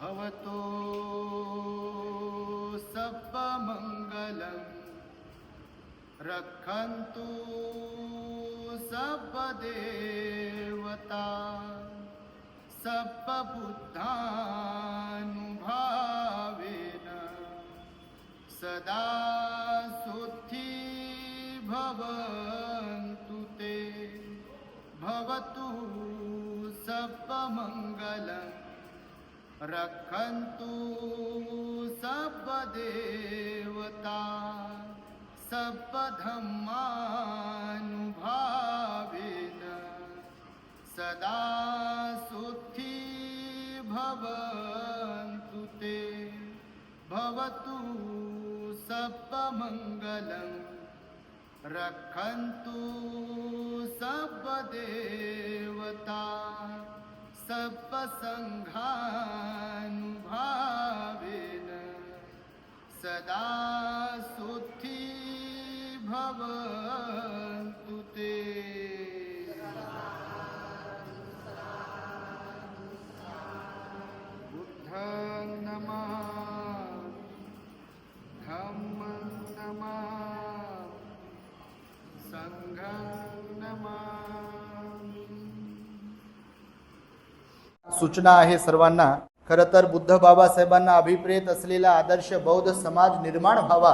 भवतो सब मंगलम रक्षन्तु सब देवता सब बुद्धानुभावेन सदा सुखी भवन्तु ते. भवतु सब मंगलम रक्षन्तु सब देवता सब धम्मानुभावेन सदा सुखी भवन्तु ते. भवतु सब मंगलम रक्षन्तु सब देवता सब संघानुभावेन सदा सुखी भवन्तु ते. बुद्धं नमः, धम्मं नमः, संघं नमः. सूचना आहे सर्वांना. खरं तर बुद्ध बाबासाहेबांना अभिप्रेत असलेला आदर्श बौद्ध समाज निर्माण व्हावा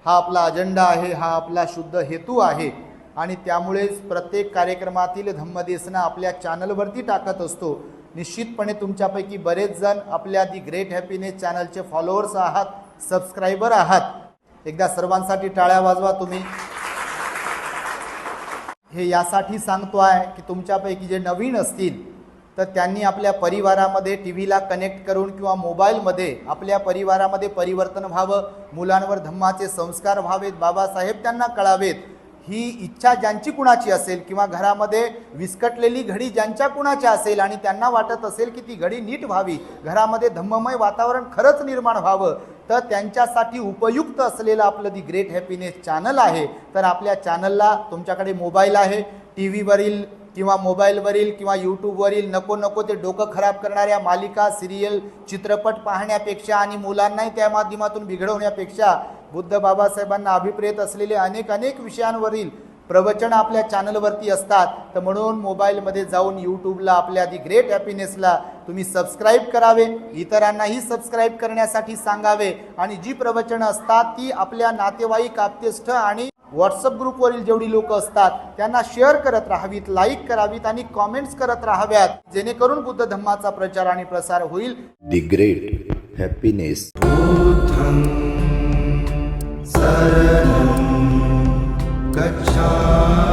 हा आपला अजेंडा आहे, हा आपला शुद्ध हेतू आहे. आणि त्यामुळेच प्रत्येक कार्यक्रमातील धम्मदेसना आपल्या चॅनलवरती टाकत असतो. निश्चितपणे तुमच्यापैकी बरेच जण आपल्या दी ग्रेट हॅपीनेस चॅनलचे फॉलोअर्स आहात, सबस्क्रायबर आहात. एकदा सर्वांसाठी टाळ्या वाजवा तुम्ही. हे यासाठी सांगतो आहे की तुमच्यापैकी जे नवीन असतील तर त्यांनी आपल्या परिवारामध्ये टी व्हीला कनेक्ट करून किंवा मोबाईलमध्ये आपल्या परिवारामध्ये परिवर्तन व्हावं, मुलांवर धम्माचे संस्कार व्हावेत, बाबासाहेब त्यांना कळावेत. ही इच्छा ज्यांची कुणाची असेल किंवा घरामध्ये विस्कटलेली घडी ज्यांच्या कुणाची असेल आणि त्यांना वाटत असेल की ती घडी नीट व्हावी, घरामध्ये धम्ममय वातावरण खरंच निर्माण व्हावं, तर त्यांच्यासाठी उपयुक्त असलेलं आपलं दी ग्रेट हॅपीनेस चॅनल आहे. तर आपल्या चॅनलला तुमच्याकडे मोबाईल आहे, टी व्हीवरील किंवा मोबाईलवरील किंवा यूट्यूबवरील नको ते डोकं खराब करणाऱ्या मालिका, सिरियल, चित्रपट पाहण्यापेक्षा आणि मुलांनाही त्या माध्यमातून बिघडवण्यापेक्षा बुद्ध बाबासाहेबांना अभिप्रेत असलेले अनेक विषयांवरील प्रवचन आपल्या चॅनलवरती असतात. तर म्हणून मोबाईलमध्ये जाऊन यूट्यूबला आपल्या दी ग्रेट हॅपीनेसला तुम्ही सबस्क्राईब करावे, इतरांनाही सबस्क्राईब करण्यासाठी सांगावे. आणि जी प्रवचनं असतात ती आपल्या नातेवाईक, आप्तेष्ट आणि व्हॉट्सअप ग्रुपवरील जेवढी लोक असतात त्यांना शेअर करत राहावीत, लाईक करावीत आणि कॉमेंट्स करत राहाव्यात, जेणेकरून बुद्ध धम्माचा प्रचार आणि प्रसार होईल. The great happiness. बुद्धं शरणं गच्छामि.